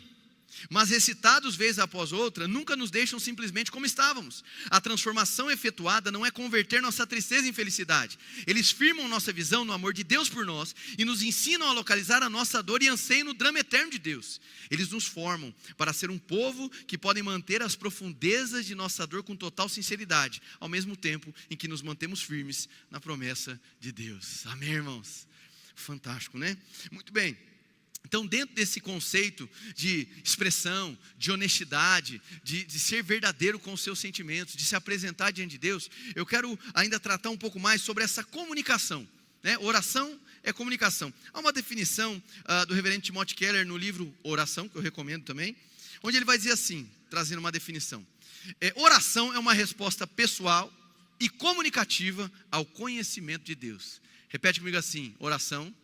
mas recitados vez após outra, nunca nos deixam simplesmente como estávamos. A transformação efetuada não é converter nossa tristeza em felicidade. Eles firmam nossa visão no amor de Deus por nós e nos ensinam a localizar a nossa dor e anseio no drama eterno de Deus. Eles nos formam para ser um povo que podem manter as profundezas de nossa dor com total sinceridade, ao mesmo tempo em que nos mantemos firmes na promessa de Deus. Amém, irmãos? Fantástico, né? Muito bem. Então, dentro desse conceito de expressão, de honestidade, de ser verdadeiro com os seus sentimentos, de se apresentar diante de Deus, eu quero ainda tratar um pouco mais sobre essa comunicação, né? Oração é comunicação. Há uma definição do reverendo Timothy Keller no livro Oração, que eu recomendo também, onde ele vai dizer assim, trazendo uma definição: oração é uma resposta pessoal e comunicativa ao conhecimento de Deus. Repete comigo assim: oração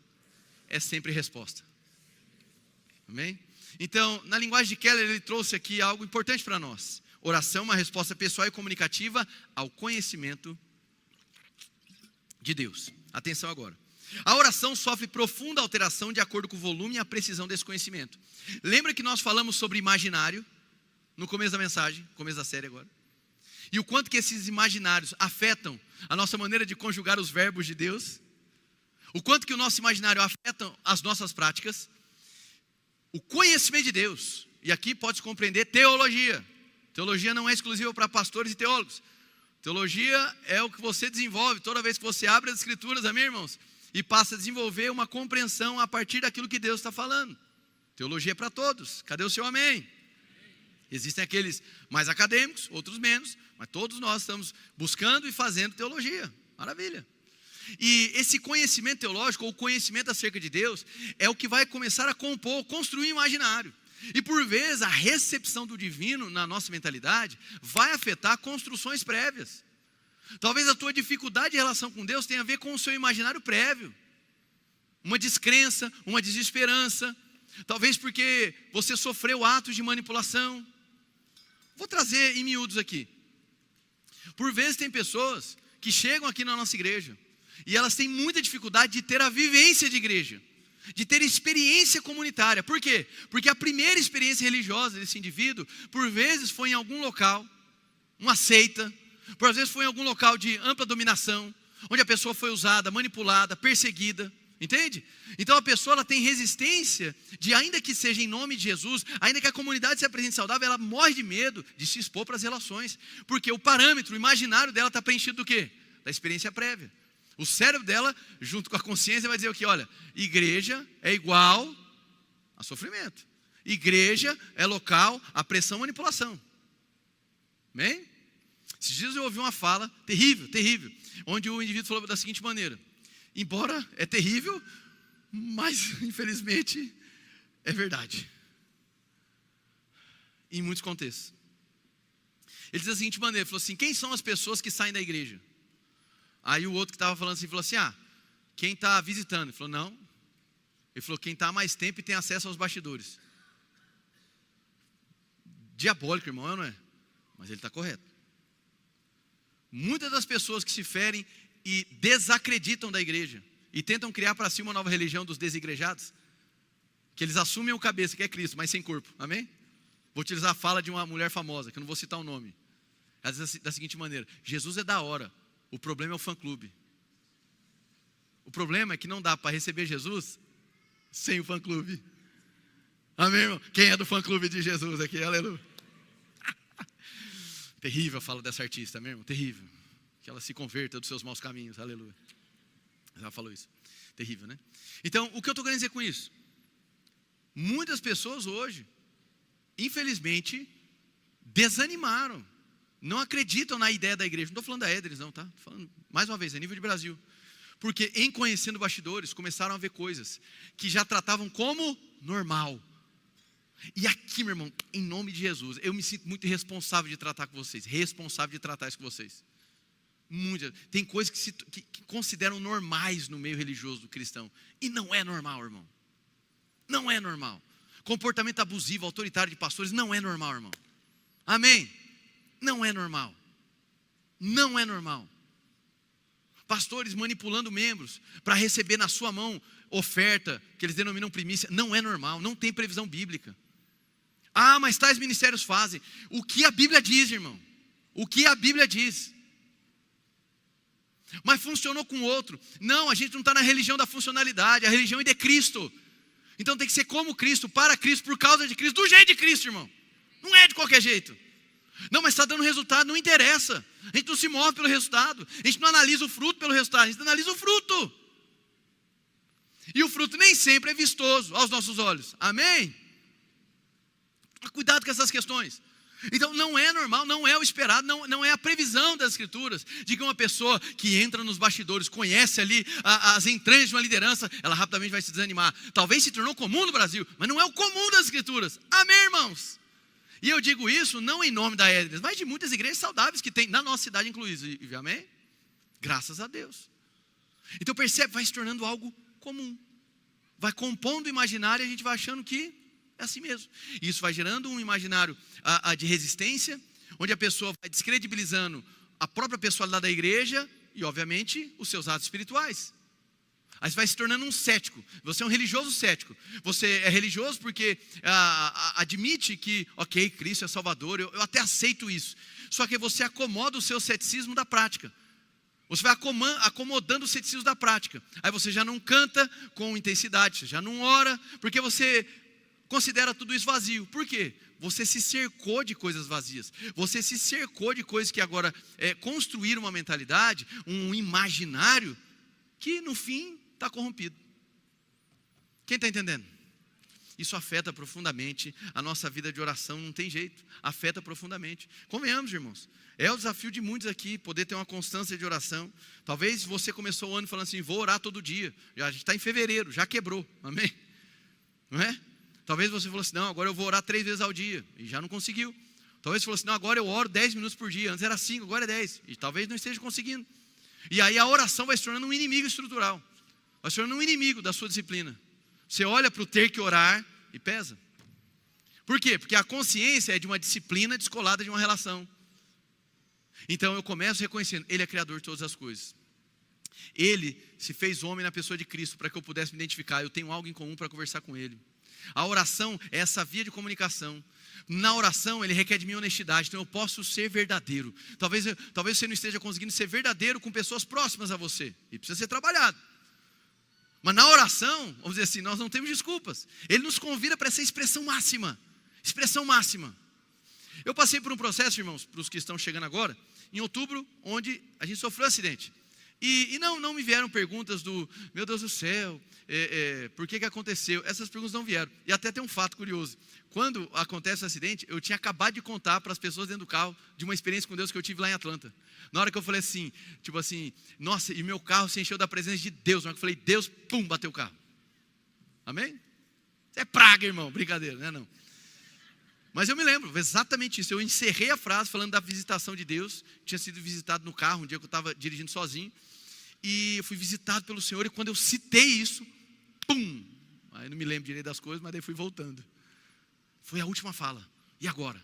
é sempre resposta. Amém? Então, na linguagem de Keller, ele trouxe aqui algo importante para nós. Oração é uma resposta pessoal e comunicativa ao conhecimento de Deus. Atenção agora. A oração sofre profunda alteração de acordo com o volume e a precisão desse conhecimento. Lembra que nós falamos sobre imaginário no começo da mensagem, começo da série agora? E o quanto que esses imaginários afetam a nossa maneira de conjugar os verbos de Deus? O quanto que o nosso imaginário afeta as nossas práticas? O conhecimento de Deus, e aqui pode-se compreender teologia. Teologia não é exclusiva para pastores e teólogos. Teologia é o que você desenvolve toda vez que você abre as escrituras, amém, irmãos? E passa a desenvolver uma compreensão a partir daquilo que Deus está falando. Teologia é para todos. Cadê o seu amém? Existem aqueles mais acadêmicos, outros menos, mas todos nós estamos buscando e fazendo teologia. Maravilha. E esse conhecimento teológico, ou conhecimento acerca de Deus, é o que vai começar a compor, construir um imaginário. E por vezes a recepção do divino na nossa mentalidade vai afetar construções prévias. Talvez a tua dificuldade em relação com Deus tenha a ver com o seu imaginário prévio. Uma descrença, uma desesperança. Talvez porque você sofreu atos de manipulação. Vou trazer em miúdos aqui. Por vezes tem pessoas que chegam aqui na nossa igreja e elas têm muita dificuldade de ter a vivência de igreja, de ter experiência comunitária. Por quê? Porque a primeira experiência religiosa desse indivíduo, por vezes foi em algum local, uma seita, por vezes foi em algum local de ampla dominação, onde a pessoa foi usada, manipulada, perseguida, entende? Então a pessoa ela tem resistência de, ainda que seja em nome de Jesus, ainda que a comunidade se apresente saudável, ela morre de medo de se expor para as relações, porque o parâmetro, o imaginário dela está preenchido do quê? Da experiência prévia. O cérebro dela, junto com a consciência, vai dizer o que? Olha, igreja é igual a sofrimento. Igreja é local a pressão e manipulação. Amém? Esses dias eu ouvi uma fala terrível, terrível, onde o indivíduo falou da seguinte maneira: embora é terrível, mas infelizmente é verdade. Em muitos contextos. Ele diz da seguinte maneira, ele falou assim: quem são as pessoas que saem da igreja? Aí o outro que estava falando assim, falou assim: quem está visitando? Ele falou: não. Ele falou: quem está há mais tempo e tem acesso aos bastidores. Diabólico, irmão, não é? Mas ele está correto. Muitas das pessoas que se ferem e desacreditam da igreja e tentam criar para si uma nova religião dos desigrejados, que eles assumem o cabeça, que é Cristo, mas sem corpo, amém? Vou utilizar a fala de uma mulher famosa, que eu não vou citar o nome. Ela diz da seguinte maneira: Jesus é da hora, o problema é o fã-clube. O problema é que não dá para receber Jesus sem o fã-clube. Amém, irmão? Quem é do fã-clube de Jesus aqui? Aleluia. Terrível a fala dessa artista, meu irmão, terrível. Que ela se converta dos seus maus caminhos, aleluia. Ela falou isso. Terrível, né? Então, o que eu estou querendo dizer com isso? Muitas pessoas hoje, infelizmente, desanimaram. Não acreditam na ideia da igreja. Não estou falando da Edris, não, tá? Estou falando, mais uma vez, a nível de Brasil. Porque em conhecendo bastidores, começaram a ver coisas que já tratavam como normal. E aqui, meu irmão, em nome de Jesus, eu me sinto muito responsável de tratar com vocês. Responsável de tratar isso com vocês. Tem coisas que consideram normais no meio religioso do cristão. E não é normal, irmão. Não é normal. Comportamento abusivo, autoritário de pastores, não é normal, irmão. Amém? Não é normal. Não é normal. Pastores manipulando membros para receber na sua mão oferta, que eles denominam primícia, não é normal, não tem previsão bíblica. Ah, mas tais ministérios fazem. O que a Bíblia diz, irmão? O que a Bíblia diz? Mas funcionou com outro. Não, a gente não está na religião da funcionalidade, a religião é de Cristo. Então tem que ser como Cristo, para Cristo, por causa de Cristo, do jeito de Cristo, irmão. Não é de qualquer jeito. Não, mas está dando resultado, não interessa. A gente não se move pelo resultado. A gente não analisa o fruto pelo resultado, a gente analisa o fruto. E o fruto nem sempre é vistoso aos nossos olhos. Amém? Cuidado com essas questões. Então não é normal, não é o esperado, não é a previsão das escrituras de que uma pessoa que entra nos bastidores, conhece ali as entranhas de uma liderança, ela rapidamente vai se desanimar. Talvez se tornou comum no Brasil, mas não é o comum das escrituras. Amém, irmãos? E eu digo isso não em nome da Edris, mas de muitas igrejas saudáveis que tem na nossa cidade inclusive. Amém? Graças a Deus. Então percebe, vai se tornando algo comum. Vai compondo o imaginário e a gente vai achando que é assim mesmo. E isso vai gerando um imaginário de resistência, onde a pessoa vai descredibilizando a própria pessoalidade da igreja e, obviamente, os seus atos espirituais. Aí você vai se tornando um cético. Você é um religioso cético. Você é religioso porque admite que, ok, Cristo é Salvador, eu até aceito isso. Só que você acomoda o seu ceticismo da prática. Você vai acomodando o ceticismo da prática. Aí você já não canta com intensidade, você já não ora, porque você considera tudo isso vazio. Por quê? Você se cercou de coisas vazias. Você se cercou de coisas que agora construíram uma mentalidade, um imaginário, que no fim está corrompido. Quem está entendendo? Isso afeta profundamente a nossa vida de oração, não tem jeito. Afeta profundamente. Convenhamos, irmãos. É o desafio de muitos aqui, poder ter uma constância de oração. Talvez você começou o ano falando assim, vou orar todo dia. A gente está em fevereiro, já quebrou. Amém? Não é? Talvez você falou assim, não, agora eu vou orar 3 vezes ao dia. E já não conseguiu. Talvez você falou assim, não, agora eu oro 10 minutos por dia. Antes era 5, agora é 10. E talvez não esteja conseguindo. E aí a oração vai se tornando um inimigo estrutural. Vai se tornando um inimigo da sua disciplina. Você olha para o ter que orar e pesa. Por quê? Porque a consciência é de uma disciplina descolada de uma relação. Então eu começo reconhecendo, Ele é Criador de todas as coisas. Ele se fez homem na pessoa de Cristo para que eu pudesse me identificar. Eu tenho algo em comum para conversar com Ele. A oração é essa via de comunicação. Na oração ele requer de mim honestidade. Então eu posso ser verdadeiro. Talvez você não esteja conseguindo ser verdadeiro com pessoas próximas a você. E precisa ser trabalhado. Mas na oração, vamos dizer assim, nós não temos desculpas. Ele nos convida para essa expressão máxima. Expressão máxima. Eu passei por um processo, irmãos, para os que estão chegando agora, em outubro, onde a gente sofreu um acidente. E não me vieram perguntas do, meu Deus do céu, por que aconteceu? Essas perguntas não vieram. E até tem um fato curioso. Quando acontece o acidente, eu tinha acabado de contar para as pessoas dentro do carro de uma experiência com Deus que eu tive lá em Atlanta. Na hora que eu falei assim, tipo assim, nossa, e meu carro se encheu da presença de Deus. Na hora que eu falei, Deus, pum, bateu o carro. Amém? Isso é praga, irmão, brincadeira, né? Não. Mas eu me lembro exatamente isso. Eu encerrei a frase falando da visitação de Deus. Tinha sido visitado no carro um dia que eu estava dirigindo sozinho. E eu fui visitado pelo Senhor. E quando eu citei isso, pum! Aí não me lembro direito das coisas, mas daí fui voltando. Foi a última fala. E agora?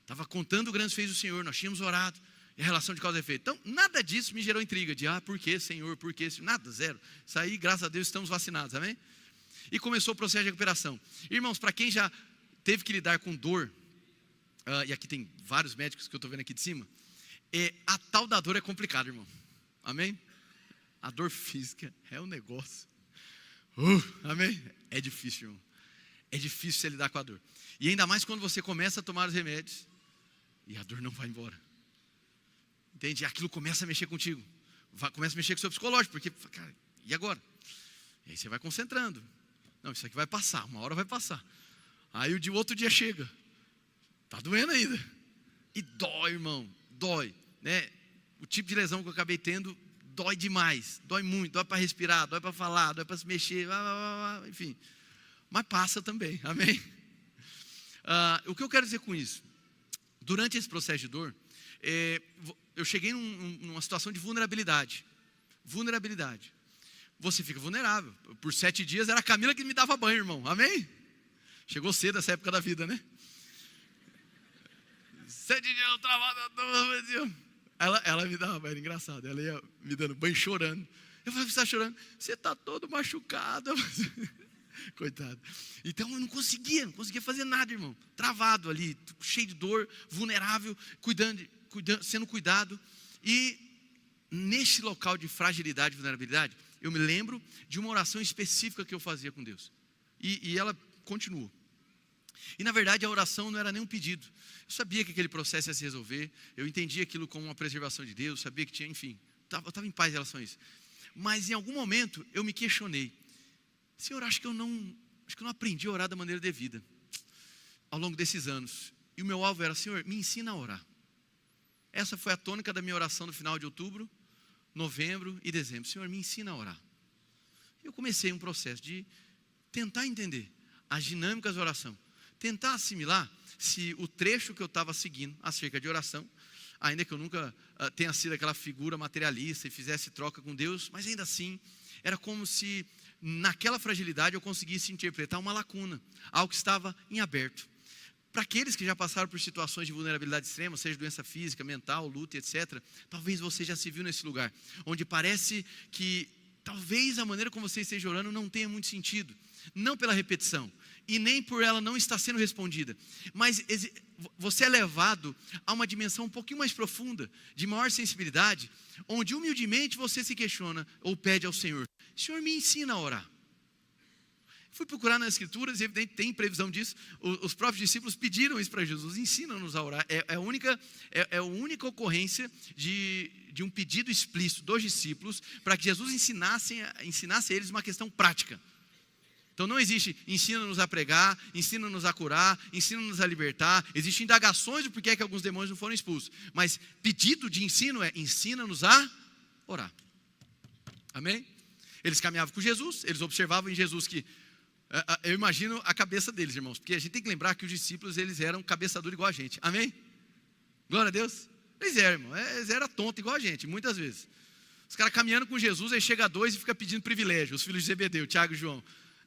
Estava contando grandes feitos do Senhor. Nós tínhamos orado. E a relação de causa e efeito. Então, nada disso me gerou intriga. De, por que, Senhor? Por que? Nada, zero. Isso aí, graças a Deus, estamos vacinados. Amém? E começou o processo de recuperação. Irmãos, para quem já teve que lidar com dor, e aqui tem vários médicos que eu estou vendo aqui de cima, a tal da dor é complicado, irmão. Amém? A dor física é um negócio. Amém? É difícil, irmão. É difícil você lidar com a dor. E ainda mais quando você começa a tomar os remédios e a dor não vai embora. Entende? Aquilo começa a mexer contigo. Começa a mexer com o seu psicológico. Porque, cara, e agora? E aí você vai concentrando. Não, isso aqui vai passar. Uma hora vai passar. Aí o outro dia chega. Tá doendo ainda. E dói, irmão. Dói. Né? O tipo de lesão que eu acabei tendo dói demais. Dói muito. Dói para respirar. Dói para falar. Dói para se mexer. Enfim. Mas passa também. Amém? O que eu quero dizer com isso? Durante esse processo de dor, eu cheguei numa situação de vulnerabilidade. Vulnerabilidade. Você fica vulnerável. Por 7 dias era a Camila que me dava banho, irmão. Amém? Chegou cedo essa época da vida, né? 7 dias eu travava. Ela me dava banho, era engraçado. Ela ia me dando banho chorando. Eu falei, você está chorando? Você está todo machucado. Coitado. Então eu não conseguia fazer nada, irmão. Travado ali, cheio de dor, vulnerável, sendo cuidado. E nesse local de fragilidade e vulnerabilidade, eu me lembro de uma oração específica que eu fazia com Deus. E ela continuou. E na verdade a oração não era nem um pedido. Eu sabia que aquele processo ia se resolver. Eu entendia aquilo como uma preservação de Deus. Sabia que tinha, enfim, eu estava em paz em relação a isso. Mas em algum momento eu me questionei. Senhor, acho que eu não aprendi a orar da maneira devida ao longo desses anos. E o meu alvo era, Senhor, me ensina a orar. Essa foi a tônica da minha oração no final de outubro, novembro e dezembro. Senhor, me ensina a orar. Eu comecei um processo de tentar entender as dinâmicas da oração. Tentar assimilar se o trecho que eu estava seguindo acerca de oração, ainda que eu nunca tenha sido aquela figura materialista e fizesse troca com Deus, mas ainda assim, era como se naquela fragilidade eu conseguisse interpretar uma lacuna, algo que estava em aberto. Para aqueles que já passaram por situações de vulnerabilidade extrema, seja doença física, mental, luta, etc., talvez você já se viu nesse lugar, onde parece que talvez a maneira como você esteja orando não tenha muito sentido, não pela repetição, e nem por ela não estar sendo respondida, mas você é levado a uma dimensão um pouquinho mais profunda, de maior sensibilidade, onde humildemente você se questiona, ou pede ao Senhor, Senhor, me ensina a orar. Fui procurar nas escrituras, e evidente tem previsão disso, os próprios discípulos pediram isso para Jesus, ensina-nos a orar, é a única ocorrência de um pedido explícito dos discípulos, para que Jesus ensinasse a eles uma questão prática. Então não existe ensina-nos a pregar, ensina-nos a curar, ensina-nos a libertar, existem indagações do porquê que alguns demônios não foram expulsos, mas pedido de ensino é ensina-nos a orar. Amém? Eles caminhavam com Jesus, eles observavam em Jesus que, eu imagino a cabeça deles, irmãos, porque a gente tem que lembrar que os discípulos, eles eram cabeça dura igual a gente, amém? Glória a Deus. Eles eram, irmão, eles eram tontos igual a gente, muitas vezes. Os caras caminhando com Jesus, aí chega 2 e fica pedindo privilégio, os filhos de Zebedeu, Tiago e João.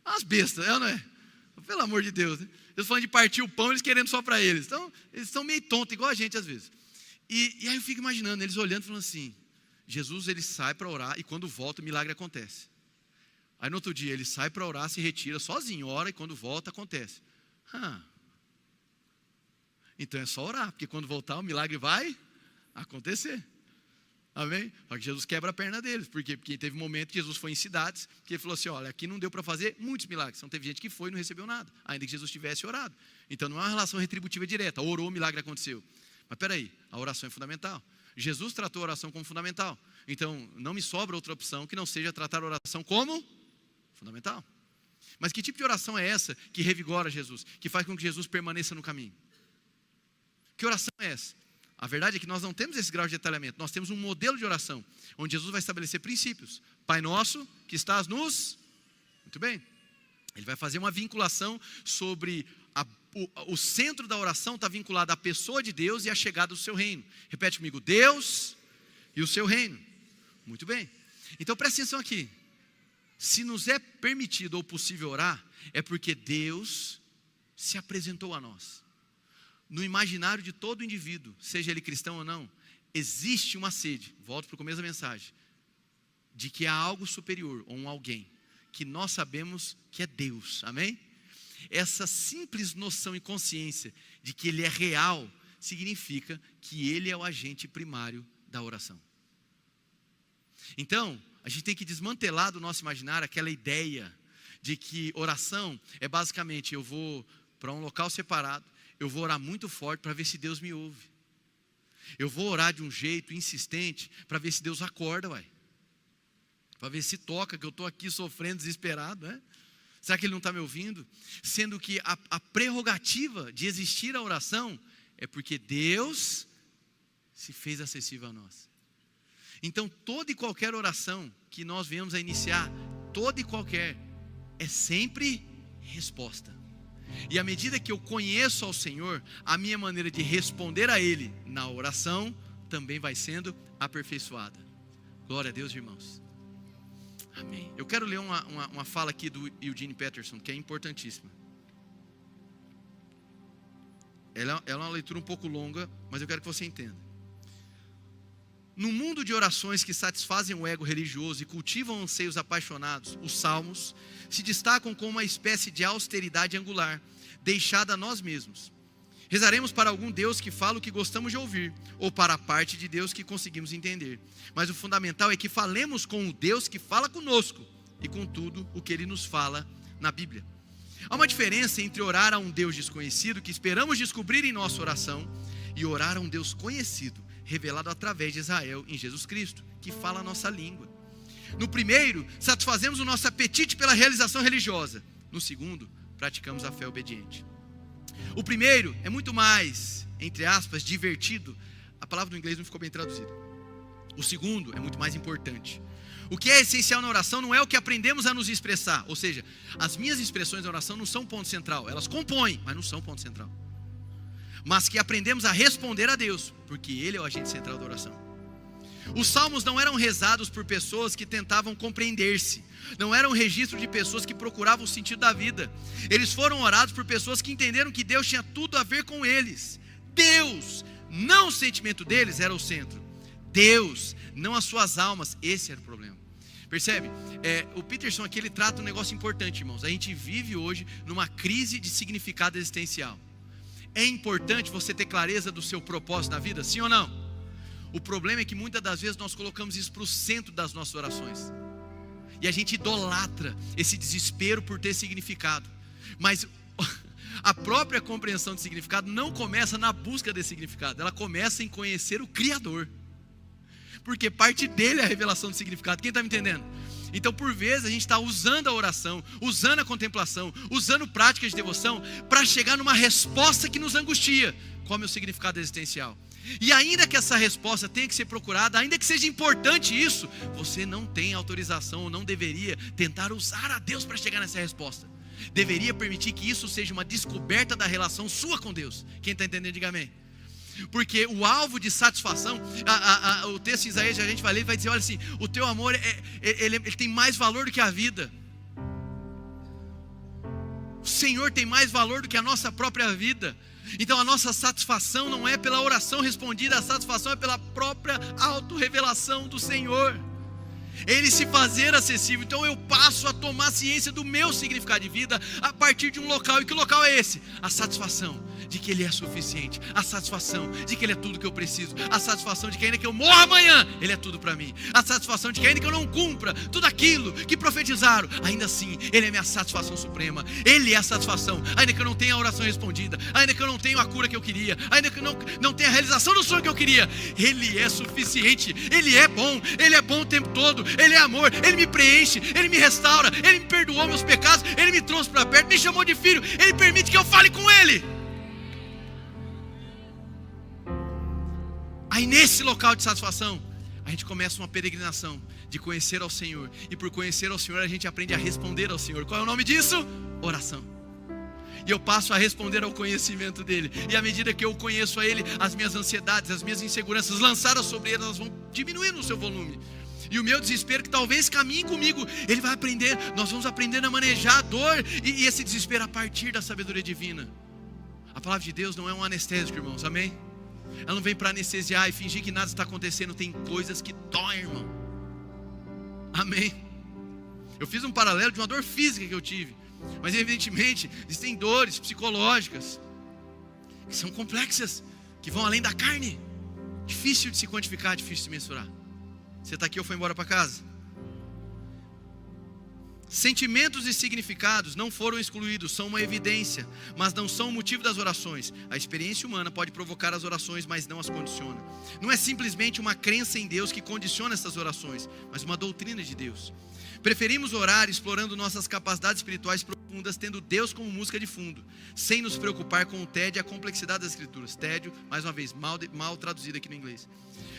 Umas bestas, não é? Pelo amor de Deus, né? Eles falando de partir o pão, eles querendo só para eles. Então, eles estão meio tontos, igual a gente às vezes. E aí eu fico imaginando, eles olhando e falando assim, Jesus, ele sai para orar e quando volta o milagre acontece. Aí no outro dia ele sai para orar, se retira sozinho, ora e quando volta acontece. Então é só orar, porque quando voltar o milagre vai acontecer. Amém? Só que Jesus quebra a perna deles. Por quê? Porque teve um momento que Jesus foi em cidades, que ele falou assim, olha, aqui não deu para fazer muitos milagres. Então teve gente que foi e não recebeu nada, ainda que Jesus tivesse orado. Então não é uma relação retributiva direta, orou, o milagre aconteceu. Mas peraí, a oração é fundamental. Jesus tratou a oração como fundamental. Então não me sobra outra opção que não seja tratar a oração como fundamental. Mas que tipo de oração é essa que revigora Jesus, que faz com que Jesus permaneça no caminho? Que oração é essa? A verdade é que nós não temos esse grau de detalhamento, nós temos um modelo de oração, onde Jesus vai estabelecer princípios. Pai nosso, que estás nos... Muito bem. Ele vai fazer uma vinculação sobre o centro da oração está vinculado à pessoa de Deus e à chegada do seu reino. Repete comigo, Deus e o seu reino. Muito bem. Então presta atenção aqui. Se nos é permitido ou possível orar, é porque Deus se apresentou a nós. No imaginário de todo indivíduo, seja ele cristão ou não, existe uma sede, volto para o começo da mensagem, de que há algo superior, ou um alguém, que nós sabemos que é Deus, amém? Essa simples noção e consciência de que Ele é real, significa que Ele é o agente primário da oração. Então, a gente tem que desmantelar do nosso imaginário aquela ideia de que oração é basicamente, eu vou para um local separado, eu vou orar muito forte para ver se Deus me ouve. Eu vou orar de um jeito insistente para ver se Deus acorda, para ver se toca, que eu estou aqui sofrendo, desesperado, né? Será que Ele não está me ouvindo? Sendo que a prerrogativa de existir a oração é porque Deus se fez acessível a nós. Então, toda e qualquer oração que nós venhamos a iniciar, toda e qualquer, é sempre resposta. E à medida que eu conheço ao Senhor, a minha maneira de responder a Ele na oração também vai sendo aperfeiçoada. Glória a Deus, irmãos. Amém. Eu quero ler uma fala aqui do Eugene Peterson, que é importantíssima. Ela é uma leitura um pouco longa, mas eu quero que você entenda. No mundo de orações que satisfazem o ego religioso e cultivam anseios apaixonados, os salmos se destacam como uma espécie de austeridade angular, deixada a nós mesmos. Rezaremos para algum Deus que fala o que gostamos de ouvir, ou para a parte de Deus que conseguimos entender. Mas o fundamental é que falemos com o Deus que fala conosco, e com tudo o que Ele nos fala na Bíblia. Há uma diferença entre orar a um Deus desconhecido, que esperamos descobrir em nossa oração, e orar a um Deus conhecido, revelado através de Israel em Jesus Cristo, que fala a nossa língua. No primeiro, satisfazemos o nosso apetite pela realização religiosa. No segundo, praticamos a fé obediente. O primeiro é muito mais, entre aspas, divertido. A palavra no inglês não ficou bem traduzida. O segundo é muito mais importante. O que é essencial na oração não é o que aprendemos a nos expressar. Ou seja, as minhas expressões na oração não são ponto central. Elas compõem, mas não são ponto central. Mas que aprendemos a responder a Deus, porque Ele é o agente central da oração. Os salmos não eram rezados por pessoas que tentavam compreender-se. Não eram um registro de pessoas que procuravam o sentido da vida. Eles foram orados por pessoas que entenderam que Deus tinha tudo a ver com eles. Deus, não o sentimento deles, era o centro. Deus, não as suas almas. Esse era o problema. Percebe? O Peterson aqui, ele trata um negócio importante, irmãos. A gente vive hoje numa crise de significado existencial. É importante você ter clareza do seu propósito na vida, sim ou não? O problema é que muitas das vezes nós colocamos isso para o centro das nossas orações. E a gente idolatra esse desespero por ter significado. Mas a própria compreensão de significado não começa na busca desse significado. Ela começa em conhecer o Criador. Porque parte dele é a revelação do significado. Quem está me entendendo? Então, por vezes, a gente está usando a oração, usando a contemplação, usando práticas de devoção para chegar numa resposta que nos angustia. Qual é o meu significado existencial? E ainda que essa resposta tenha que ser procurada, ainda que seja importante isso, você não tem autorização ou não deveria tentar usar a Deus para chegar nessa resposta. Deveria permitir que isso seja uma descoberta da relação sua com Deus. Quem está entendendo, diga amém. Porque o alvo de satisfação, o texto de Isaías, a gente vai ler, ele vai dizer, olha assim, o teu amor, ele tem mais valor do que a vida. O Senhor tem mais valor do que a nossa própria vida. Então a nossa satisfação não é pela oração respondida, a satisfação é pela própria autorrevelação do Senhor. Ele se fazer acessível. Então eu passo a tomar ciência do meu significado de vida a partir de um local. E que local é esse? A satisfação de que Ele é suficiente, a satisfação de que Ele é tudo que eu preciso, a satisfação de que ainda que eu morra amanhã, Ele é tudo para mim, a satisfação de que ainda que eu não cumpra tudo aquilo que profetizaram, ainda assim Ele é minha satisfação suprema. Ele é a satisfação, ainda que eu não tenha a oração respondida, ainda que eu não tenha a cura que eu queria, ainda que eu não tenha a realização do sonho que eu queria, Ele é suficiente. Ele é bom o tempo todo. Ele é amor, Ele me preenche, Ele me restaura, Ele me perdoou meus pecados, Ele me trouxe para perto, me chamou de filho, Ele permite que eu fale com Ele. Aí nesse local de satisfação, a gente começa uma peregrinação de conhecer ao Senhor. E por conhecer ao Senhor, a gente aprende a responder ao Senhor. Qual é o nome disso? Oração. E eu passo a responder ao conhecimento dEle. E à medida que eu conheço a Ele, as minhas ansiedades, as minhas inseguranças lançadas sobre Ele, elas vão diminuir no seu volume. E o meu desespero, que talvez caminhe comigo, Ele vai aprender, nós vamos aprender a manejar a dor e esse desespero a partir da sabedoria divina. A palavra de Deus não é um anestésico, irmãos, amém? Ela não vem para anestesiar e fingir que nada está acontecendo. Tem coisas que doem, irmão. Amém. Eu fiz um paralelo de uma dor física que eu tive. Mas evidentemente existem dores psicológicas que são complexas, que vão além da carne. Difícil de se quantificar, difícil de se mensurar. Você está aqui ou foi embora para casa? Sentimentos e significados não foram excluídos, são uma evidência, mas não são o motivo das orações. A experiência humana pode provocar as orações, mas não as condiciona. Não é simplesmente uma crença em Deus que condiciona essas orações, mas uma doutrina de Deus. Preferimos orar explorando nossas capacidades espirituais profundas, tendo Deus como música de fundo, sem nos preocupar com o tédio e a complexidade das escrituras. Tédio, mais uma vez, mal traduzido aqui no inglês.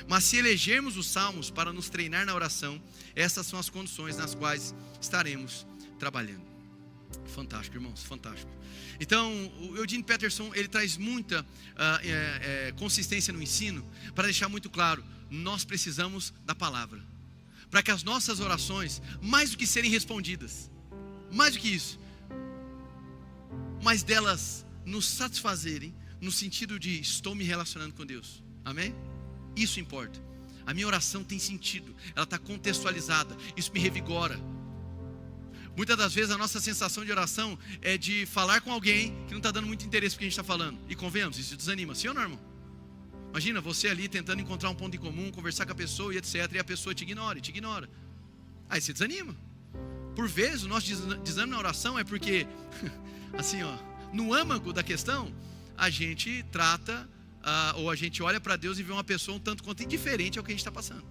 Mas se elegermos os salmos para nos treinar na oração, essas são as condições nas quais estaremos trabalhando. Fantástico, irmãos, fantástico. Então, o Eugene Peterson, ele traz muita consistência no ensino, para deixar muito claro, nós precisamos da palavra, para que as nossas orações, mais do que serem respondidas, mais do que isso, mas delas nos satisfazerem, no sentido de estou me relacionando com Deus, amém? Isso importa. A minha oração tem sentido, ela está contextualizada, isso me revigora. Muitas das vezes a nossa sensação de oração é de falar com alguém que não está dando muito interesse no que a gente está falando, e convenhamos, isso desanima, sim ou não, irmão? Imagina você ali tentando encontrar um ponto em comum, conversar com a pessoa e etc, e a pessoa te ignora, aí você desanima. Por vezes o nosso desânimo na oração é porque, assim ó, no âmago da questão, a gente trata, ou a gente olha para Deus e vê uma pessoa um tanto quanto indiferente ao que a gente está passando.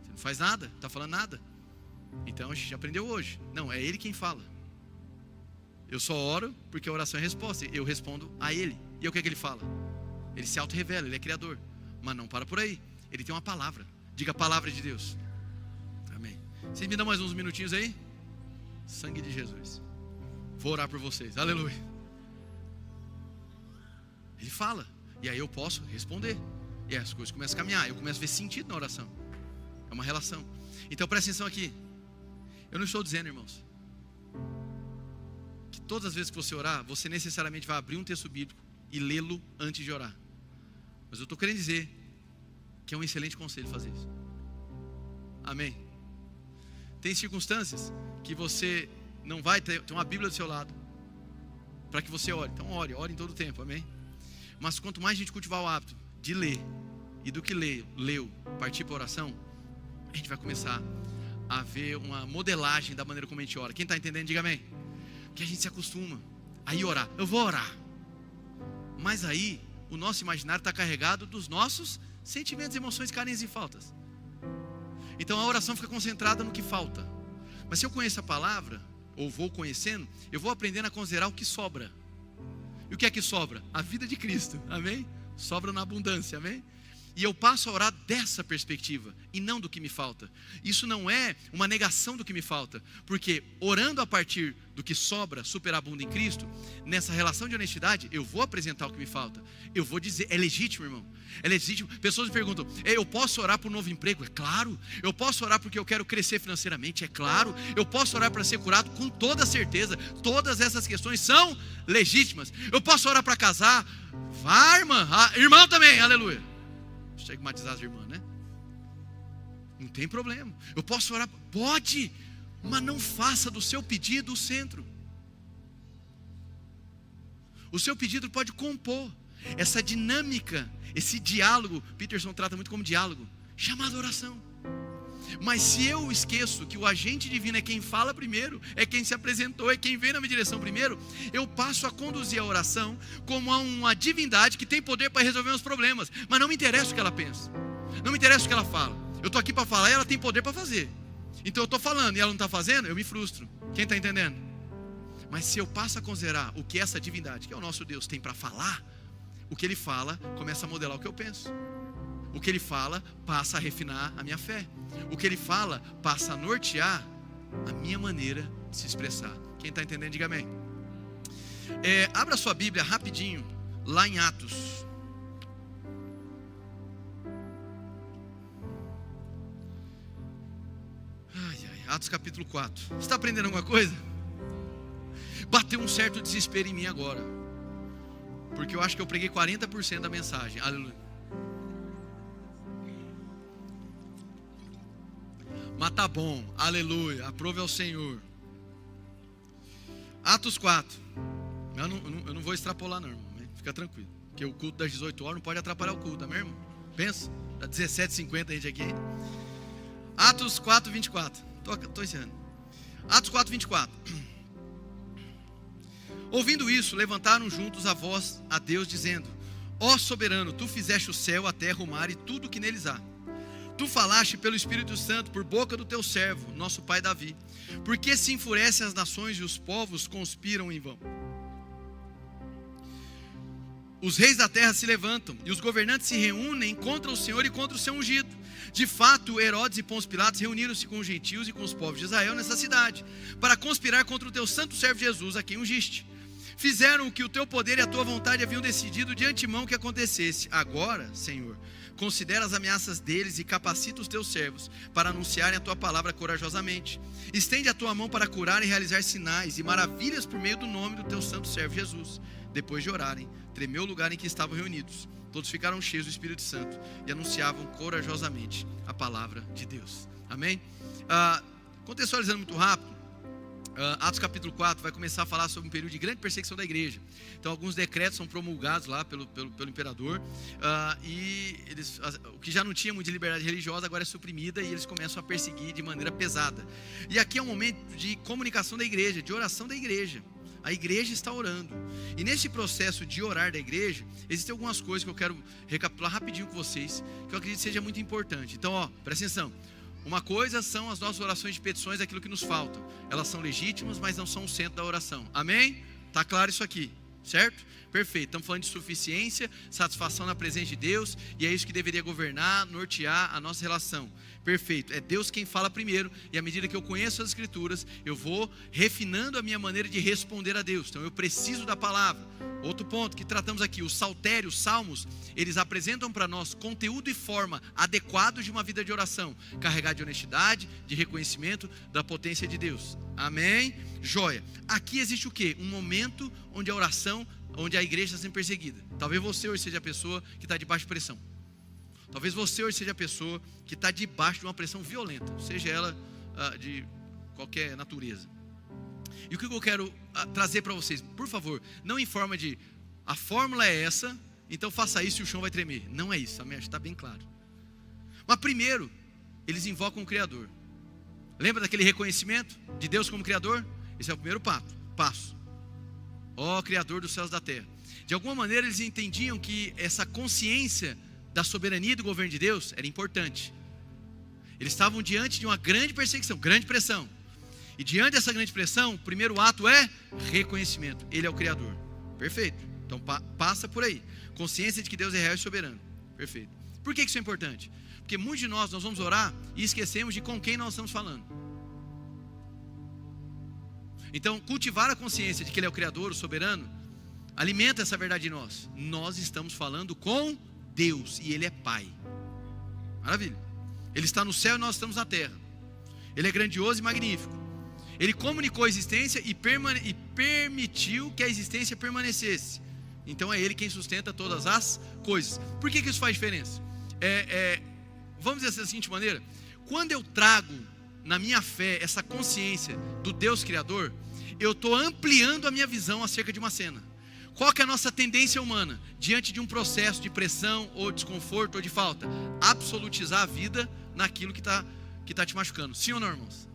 Você não faz nada, não está falando nada. Então a gente aprendeu hoje, não, é Ele quem fala. Eu só oro porque a oração é resposta, eu respondo a Ele. E o que é que Ele fala? Ele se auto-revela, Ele é criador. Mas não para por aí, Ele tem uma palavra. Diga a palavra de Deus. Amém. Vocês me dão mais uns minutinhos aí? Sangue de Jesus. Vou orar por vocês, aleluia. Ele fala, e aí eu posso responder. E aí as coisas começam a caminhar, eu começo a ver sentido na oração. É uma relação. Então presta atenção aqui. Eu não estou dizendo, irmãos, que todas as vezes que você orar, você necessariamente vai abrir um texto bíblico e lê-lo antes de orar. Mas eu estou querendo dizer que é um excelente conselho fazer isso. Amém. Tem circunstâncias que você não vai ter uma Bíblia do seu lado para que você ore. Então ore em todo o tempo, amém? Mas quanto mais a gente cultivar o hábito de ler, e do que leu, partir para a oração, a gente vai começar a ver uma modelagem da maneira como a gente ora. Quem está entendendo, diga amém. Que a gente se acostuma a ir orar. Eu vou orar. Mas aí, o nosso imaginário está carregado dos nossos sentimentos, emoções, carências e faltas. Então a oração fica concentrada no que falta. Mas se eu conheço a palavra, ou vou conhecendo, eu vou aprendendo a considerar o que sobra. E o que é que sobra? A vida de Cristo, amém? Sobra na abundância, amém? E eu passo a orar dessa perspectiva, e não do que me falta. Isso não é uma negação do que me falta, porque orando a partir do que sobra, superabunda em Cristo, nessa relação de honestidade, eu vou apresentar o que me falta. Eu vou dizer, é legítimo, irmão. É legítimo. Pessoas me perguntam, eu posso orar por um novo emprego? É claro. Eu posso orar porque eu quero crescer financeiramente? É claro. Eu posso orar para ser curado? Com toda certeza. Todas essas questões são legítimas. Eu posso orar para casar? Vá, irmã. Irmão também, aleluia. Estigmatizar as irmãs, né? Não tem problema. Eu posso orar? Pode, mas não faça do seu pedido o centro. O seu pedido pode compor essa dinâmica, esse diálogo. Peterson trata muito como diálogo, chamado oração. Mas se eu esqueço que o agente divino é quem fala primeiro, é quem se apresentou, é quem vem na minha direção primeiro, eu passo a conduzir a oração como uma divindade que tem poder para resolver meus problemas. Mas não me interessa o que ela pensa, não me interessa o que ela fala. Eu estou aqui para falar e ela tem poder para fazer. Então eu estou falando e ela não está fazendo, eu me frustro. Quem está entendendo? Mas se eu passo a considerar o que essa divindade, que é o nosso Deus, tem para falar, o que Ele fala começa a modelar o que eu penso. O que Ele fala passa a refinar a minha fé. O que Ele fala passa a nortear a minha maneira de se expressar. Quem está entendendo, diga amém. Abra sua Bíblia rapidinho, lá em Atos. Atos capítulo 4. Você está aprendendo alguma coisa? Bateu um certo desespero em mim agora, porque eu acho que eu preguei 40% da mensagem. Aleluia. Mas tá bom, aleluia, aprove ao Senhor. Atos 4. Eu não vou extrapolar não, irmão, fica tranquilo. Porque o culto das 18 horas não pode atrapalhar o culto, amém, irmão? Pensa, dá 17h50 a gente aqui ainda. Atos 4, 24. Estou encerrando. Atos 4, 24. Ouvindo isso, levantaram juntos a voz a Deus, dizendo: ó soberano, tu fizeste o céu, a terra, o mar e tudo o que neles há. Tu falaste pelo Espírito Santo, por boca do teu servo, nosso pai Davi. Por que se enfurecem as nações e os povos conspiram em vão? Os reis da terra se levantam, e os governantes se reúnem contra o Senhor e contra o seu ungido. De fato, Herodes e Pôncio Pilatos reuniram-se com os gentios e com os povos de Israel nessa cidade, para conspirar contra o teu santo servo Jesus, a quem ungiste. Fizeram o que o teu poder e a tua vontade haviam decidido de antemão que acontecesse. Agora, Senhor, considera as ameaças deles e capacita os teus servos para anunciarem a tua palavra corajosamente. Estende a tua mão para curar e realizar sinais e maravilhas por meio do nome do teu santo servo Jesus. Depois de orarem, tremeu o lugar em que estavam reunidos. Todos ficaram cheios do Espírito Santo e anunciavam corajosamente a palavra de Deus. Amém? Contextualizando muito rápido, Atos capítulo 4 vai começar a falar sobre um período de grande perseguição da igreja. Então alguns decretos são promulgados lá pelo imperador, e o que já não tinha muita liberdade religiosa agora é suprimida, e eles começam a perseguir de maneira pesada. E aqui é um momento de comunicação da igreja, de oração da igreja. A igreja está orando, e nesse processo de orar da igreja, existem algumas coisas que eu quero recapitular rapidinho com vocês, que eu acredito que seja muito importante. Então, presta atenção. Uma coisa são as nossas orações de petições, aquilo que nos falta. Elas são legítimas, mas não são o centro da oração. Amém? Está claro isso aqui, certo? Perfeito. Estamos falando de suficiência, satisfação na presença de Deus, e é isso que deveria governar, nortear a nossa relação. Perfeito. É Deus quem fala primeiro, e à medida que eu conheço as Escrituras, eu vou refinando a minha maneira de responder a Deus. Então eu preciso da palavra. Outro ponto que tratamos aqui, os saltérios, salmos, eles apresentam para nós conteúdo e forma adequados de uma vida de oração, carregada de honestidade, de reconhecimento da potência de Deus. Amém? Joia. Aqui existe o quê? Um momento onde a oração, onde a igreja está sendo perseguida. Talvez você hoje seja a pessoa que está debaixo de pressão. Talvez você hoje seja a pessoa que está debaixo de uma pressão violenta, seja ela de qualquer natureza. E o que eu quero trazer para vocês, por favor, não em forma de a fórmula é essa, então faça isso e o chão vai tremer. Não é isso, amém? Está bem claro. Mas primeiro, eles invocam o Criador. Lembra daquele reconhecimento de Deus como Criador? Esse é o primeiro passo. Ó Criador dos céus e da terra. De alguma maneira eles entendiam que essa consciência da soberania e do governo de Deus era importante. Eles estavam diante de uma grande perseguição, grande pressão. E diante dessa grande pressão, o primeiro ato é reconhecimento. Ele é o Criador. Perfeito. Então passa por aí. Consciência de que Deus é real e soberano. Perfeito. Por que isso é importante? Porque muitos de nós vamos orar e esquecemos de com quem nós estamos falando. Então, cultivar a consciência de que Ele é o Criador, o soberano, alimenta essa verdade em nós. Nós estamos falando com Deus e Ele é Pai. Maravilha. Ele está no céu e nós estamos na terra. Ele é grandioso e magnífico. Ele comunicou a existência e permitiu que a existência permanecesse. Então é Ele quem sustenta todas as coisas. Por que isso faz diferença? Vamos dizer da seguinte maneira: quando eu trago na minha fé essa consciência do Deus Criador, eu estou ampliando a minha visão acerca de uma cena. Qual que é a nossa tendência humana? Diante de um processo de pressão, ou desconforto, ou de falta, absolutizar a vida naquilo que está te machucando. Sim ou não, irmãos?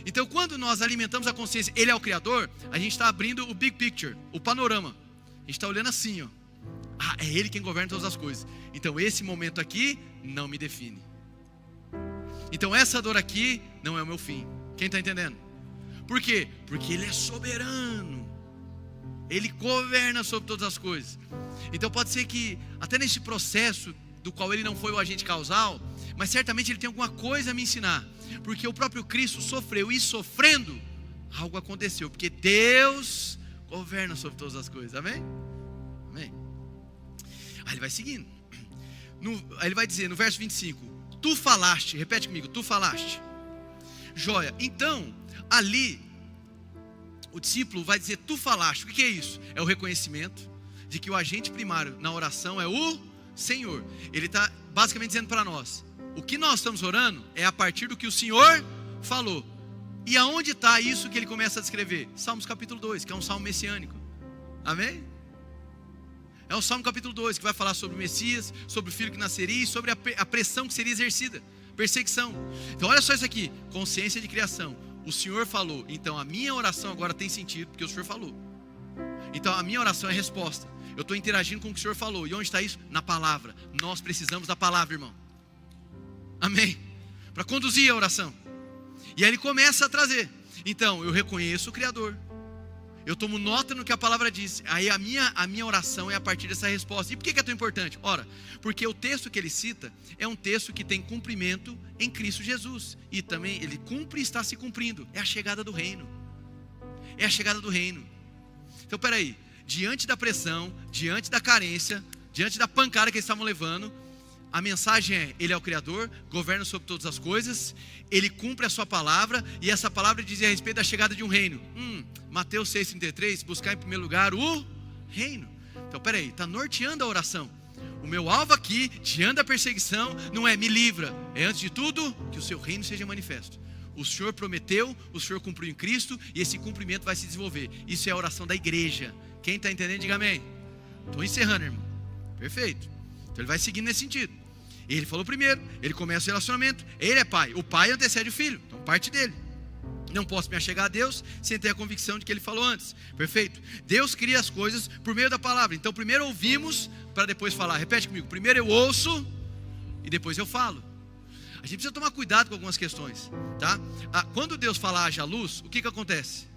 Então quando nós alimentamos a consciência, Ele é o Criador, a gente está abrindo o big picture, o panorama. A gente está olhando assim, é Ele quem governa todas as coisas. Então esse momento aqui não me define. Então essa dor aqui não é o meu fim. Quem está entendendo? Por quê? Porque Ele é soberano. Ele governa sobre todas as coisas. Então pode ser que até nesse processo do qual Ele não foi o agente causal, mas certamente Ele tem alguma coisa a me ensinar. Porque o próprio Cristo sofreu, e sofrendo, algo aconteceu. Porque Deus governa sobre todas as coisas. Amém? Amém. Aí ele vai seguindo. Aí ele vai dizer no verso 25: tu falaste, repete comigo, tu falaste. Joia. Então, ali, o discípulo vai dizer, tu falaste. O que é isso? É o reconhecimento de que o agente primário na oração é o Senhor. Ele está basicamente dizendo para nós: O que nós estamos orando é a partir do que o Senhor falou. E aonde está isso que ele começa a descrever? Salmos capítulo 2, que é um salmo messiânico. Amém? É o Salmo capítulo 2, que vai falar sobre o Messias, sobre o filho que nasceria e sobre a pressão que seria exercida, perseguição. Então olha só isso aqui, consciência de criação. O Senhor falou, então a minha oração agora tem sentido, porque o Senhor falou. Então a minha oração é resposta. Eu estou interagindo com o que o Senhor falou. E onde está isso? Na palavra. Nós precisamos da palavra, irmão. Amém? Para conduzir a oração. E aí ele começa a trazer. Então eu reconheço o Criador. Eu tomo nota no que a palavra diz. Aí a minha oração é a partir dessa resposta. E por que é tão importante? Ora, porque o texto que ele cita é um texto que tem cumprimento em Cristo Jesus. E também ele cumpre e está se cumprindo. É a chegada do reino. É a chegada do reino. Então peraí, diante da pressão, diante da carência, diante da pancada que eles estavam levando, a mensagem é, ele é o Criador, governa sobre todas as coisas, ele cumpre a sua palavra, e essa palavra dizia a respeito da chegada de um reino. Mateus 6,33, buscar em primeiro lugar o reino. Então peraí, está norteando a oração. O meu alvo aqui, diante da perseguição, não é me livra, é antes de tudo, que o seu reino seja manifesto. O Senhor prometeu, o Senhor cumpriu em Cristo, e esse cumprimento vai se desenvolver. Isso é a oração da igreja. Quem está entendendo, diga amém. Estou encerrando, irmão. Perfeito. Então ele vai seguindo nesse sentido. Ele falou primeiro, ele começa o relacionamento, ele é pai, o pai antecede o filho, então parte dele. Não posso me achegar a Deus sem ter a convicção de que ele falou antes. Perfeito. Deus cria as coisas por meio da palavra. Então primeiro ouvimos para depois falar. Repete comigo, primeiro eu ouço e depois eu falo. A gente precisa tomar cuidado com algumas questões, tá? Quando Deus fala haja luz, o que acontece?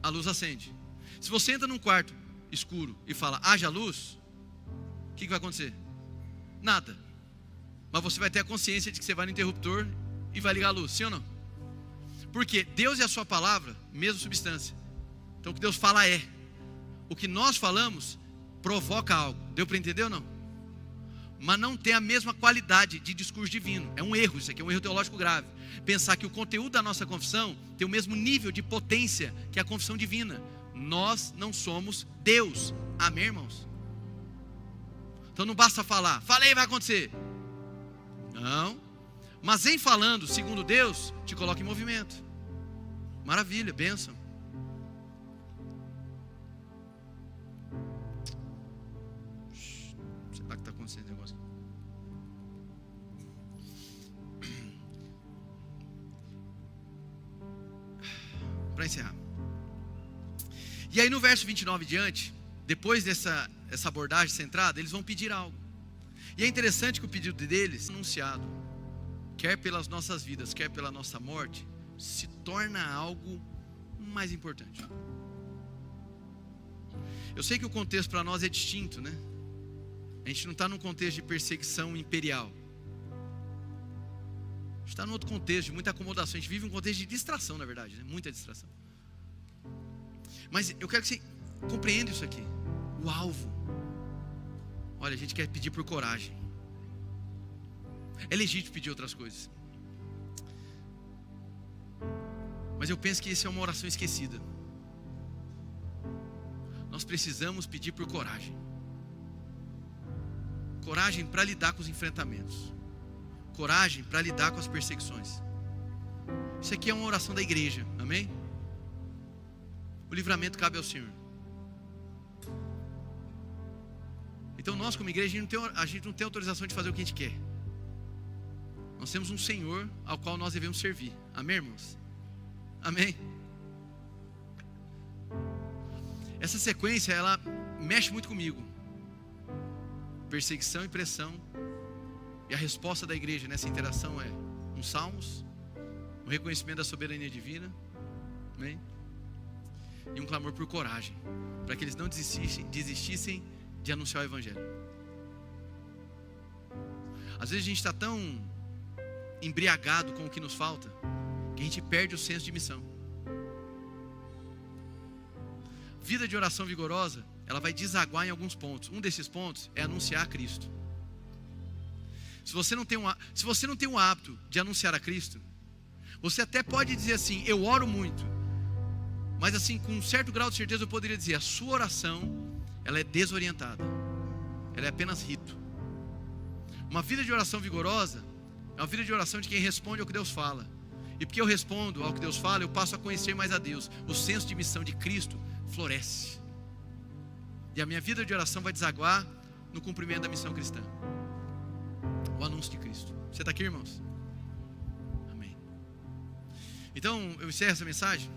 A luz acende. Se você entra num quarto escuro e fala haja luz, o que vai acontecer? Nada. Mas você vai ter a consciência de que você vai no interruptor e vai ligar a luz, sim ou não? Porque Deus e a sua palavra, mesma substância. Então o que Deus fala é. O que nós falamos provoca algo. Deu para entender ou não? Mas não tem a mesma qualidade de discurso divino. É um erro, isso aqui é um erro teológico grave. Pensar que o conteúdo da nossa confissão tem o mesmo nível de potência que a confissão divina. Nós não somos Deus. Amém, irmãos? Então não basta falar, falei, vai acontecer. Não. Mas em falando, segundo Deus, te coloca em movimento. Maravilha, bênção. Será que está acontecendo esse negócio? Para encerrar. E aí no verso 29 diante, depois dessa abordagem centrada, eles vão pedir algo. E é interessante que o pedido deles, anunciado, quer pelas nossas vidas, quer pela nossa morte, se torna algo mais importante. Eu sei que o contexto para nós é distinto, né? A gente não está num contexto de perseguição imperial. A gente está num outro contexto de muita acomodação. A gente vive um contexto de distração, na verdade, né? Muita distração. Mas eu quero que você compreenda isso aqui. O alvo. Olha, a gente quer pedir por coragem. É legítimo pedir outras coisas. Mas eu penso que isso é uma oração esquecida. Nós precisamos pedir por coragem. Coragem para lidar com os enfrentamentos. Coragem para lidar com as perseguições. Isso aqui é uma oração da igreja, amém? O livramento cabe ao Senhor. Então nós como igreja, a gente não tem autorização de fazer o que a gente quer. Nós temos um Senhor ao qual nós devemos servir. Amém, irmãos? Amém? Essa sequência, ela mexe muito comigo. Perseguição e pressão. E a resposta da igreja nessa interação é um salmos, um reconhecimento da soberania divina, amém? E um clamor por coragem, para que eles não desistissem de anunciar o evangelho. Às vezes a gente está tão embriagado com o que nos falta, que a gente perde o senso de missão. Vida de oração vigorosa, ela vai desaguar em alguns pontos. Um desses pontos é anunciar a Cristo. Se você não tem um hábito de anunciar a Cristo, você até pode dizer assim, eu oro muito, mas assim, com um certo grau de certeza eu poderia dizer, a sua oração, ela é desorientada, ela é apenas rito. Uma vida de oração vigorosa é uma vida de oração de quem responde ao que Deus fala. E porque eu respondo ao que Deus fala, eu passo a conhecer mais a Deus. O senso de missão de Cristo floresce. E a minha vida de oração vai desaguar no cumprimento da missão cristã. O anúncio de Cristo. Você está aqui, irmãos? Amém. Então, eu encerro essa mensagem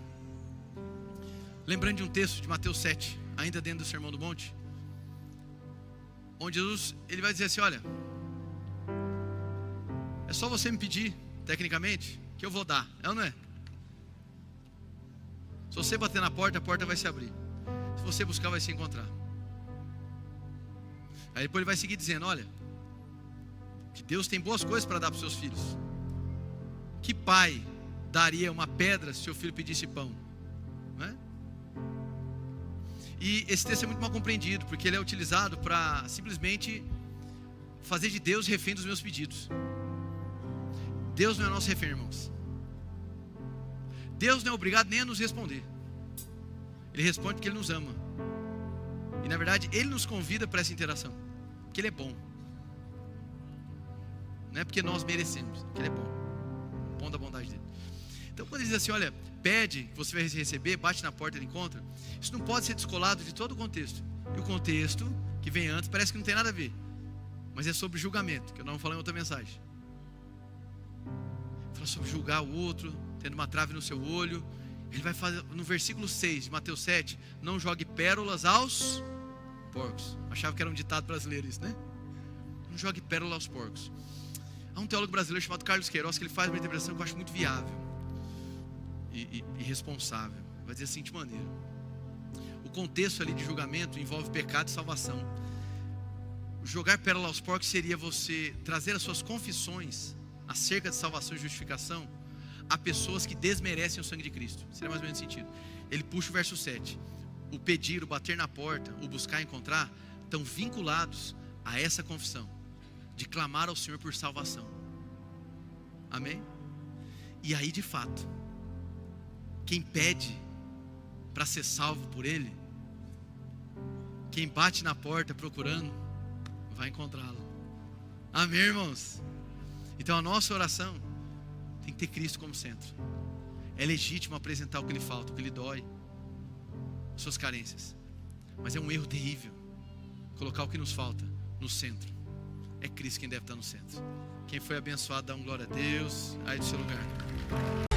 lembrando de um texto de Mateus 7, ainda dentro do Sermão do Monte, onde Jesus, ele vai dizer assim, olha, é só você me pedir, tecnicamente, que eu vou dar, é ou não é? Se você bater na porta, a porta vai se abrir. Se você buscar, vai se encontrar. Aí depois ele vai seguir dizendo, olha, que Deus tem boas coisas para dar para os seus filhos. Que pai daria uma pedra se seu filho pedisse pão? Não é? E esse texto é muito mal compreendido, porque ele é utilizado para simplesmente fazer de Deus refém dos meus pedidos. Deus não é nosso refém, irmãos. Deus não é obrigado nem a nos responder. Ele responde porque Ele nos ama. E na verdade Ele nos convida para essa interação, porque Ele é bom. Não é porque nós merecemos, porque Ele é bom. Bom da bondade dEle. Então quando Ele diz assim, olha, pede que você vai receber, bate na porta, Ele encontra. Isso não pode ser descolado de todo o contexto. E o contexto que vem antes parece que não tem nada a ver, mas é sobre julgamento, que eu não falei em outra mensagem. Fala sobre julgar o outro, tendo uma trave no seu olho. Ele vai fazer, no versículo 6 de Mateus 7, não jogue pérolas aos porcos. Achava que era um ditado brasileiro isso, né? Não jogue pérola aos porcos. Há um teólogo brasileiro chamado Carlos Queiroz, que ele faz uma interpretação que eu acho muito viável e responsável. Vai dizer da seguinte maneira: o contexto ali de julgamento envolve pecado e salvação. Jogar pérola aos porcos seria você trazer as suas confissões acerca de salvação e justificação a pessoas que desmerecem o sangue de Cristo. Seria mais ou menos sentido. Ele puxa o verso 7. O pedir, o bater na porta, o buscar, encontrar, estão vinculados a essa confissão de clamar ao Senhor por salvação. Amém? E aí de fato, quem pede para ser salvo por Ele, quem bate na porta procurando, vai encontrá-lo. Amém, irmãos? Então a nossa oração tem que ter Cristo como centro. É legítimo apresentar o que lhe falta, o que lhe dói, suas carências. Mas é um erro terrível colocar o que nos falta no centro. É Cristo quem deve estar no centro. Quem foi abençoado, dá glória a Deus. Aí do seu lugar.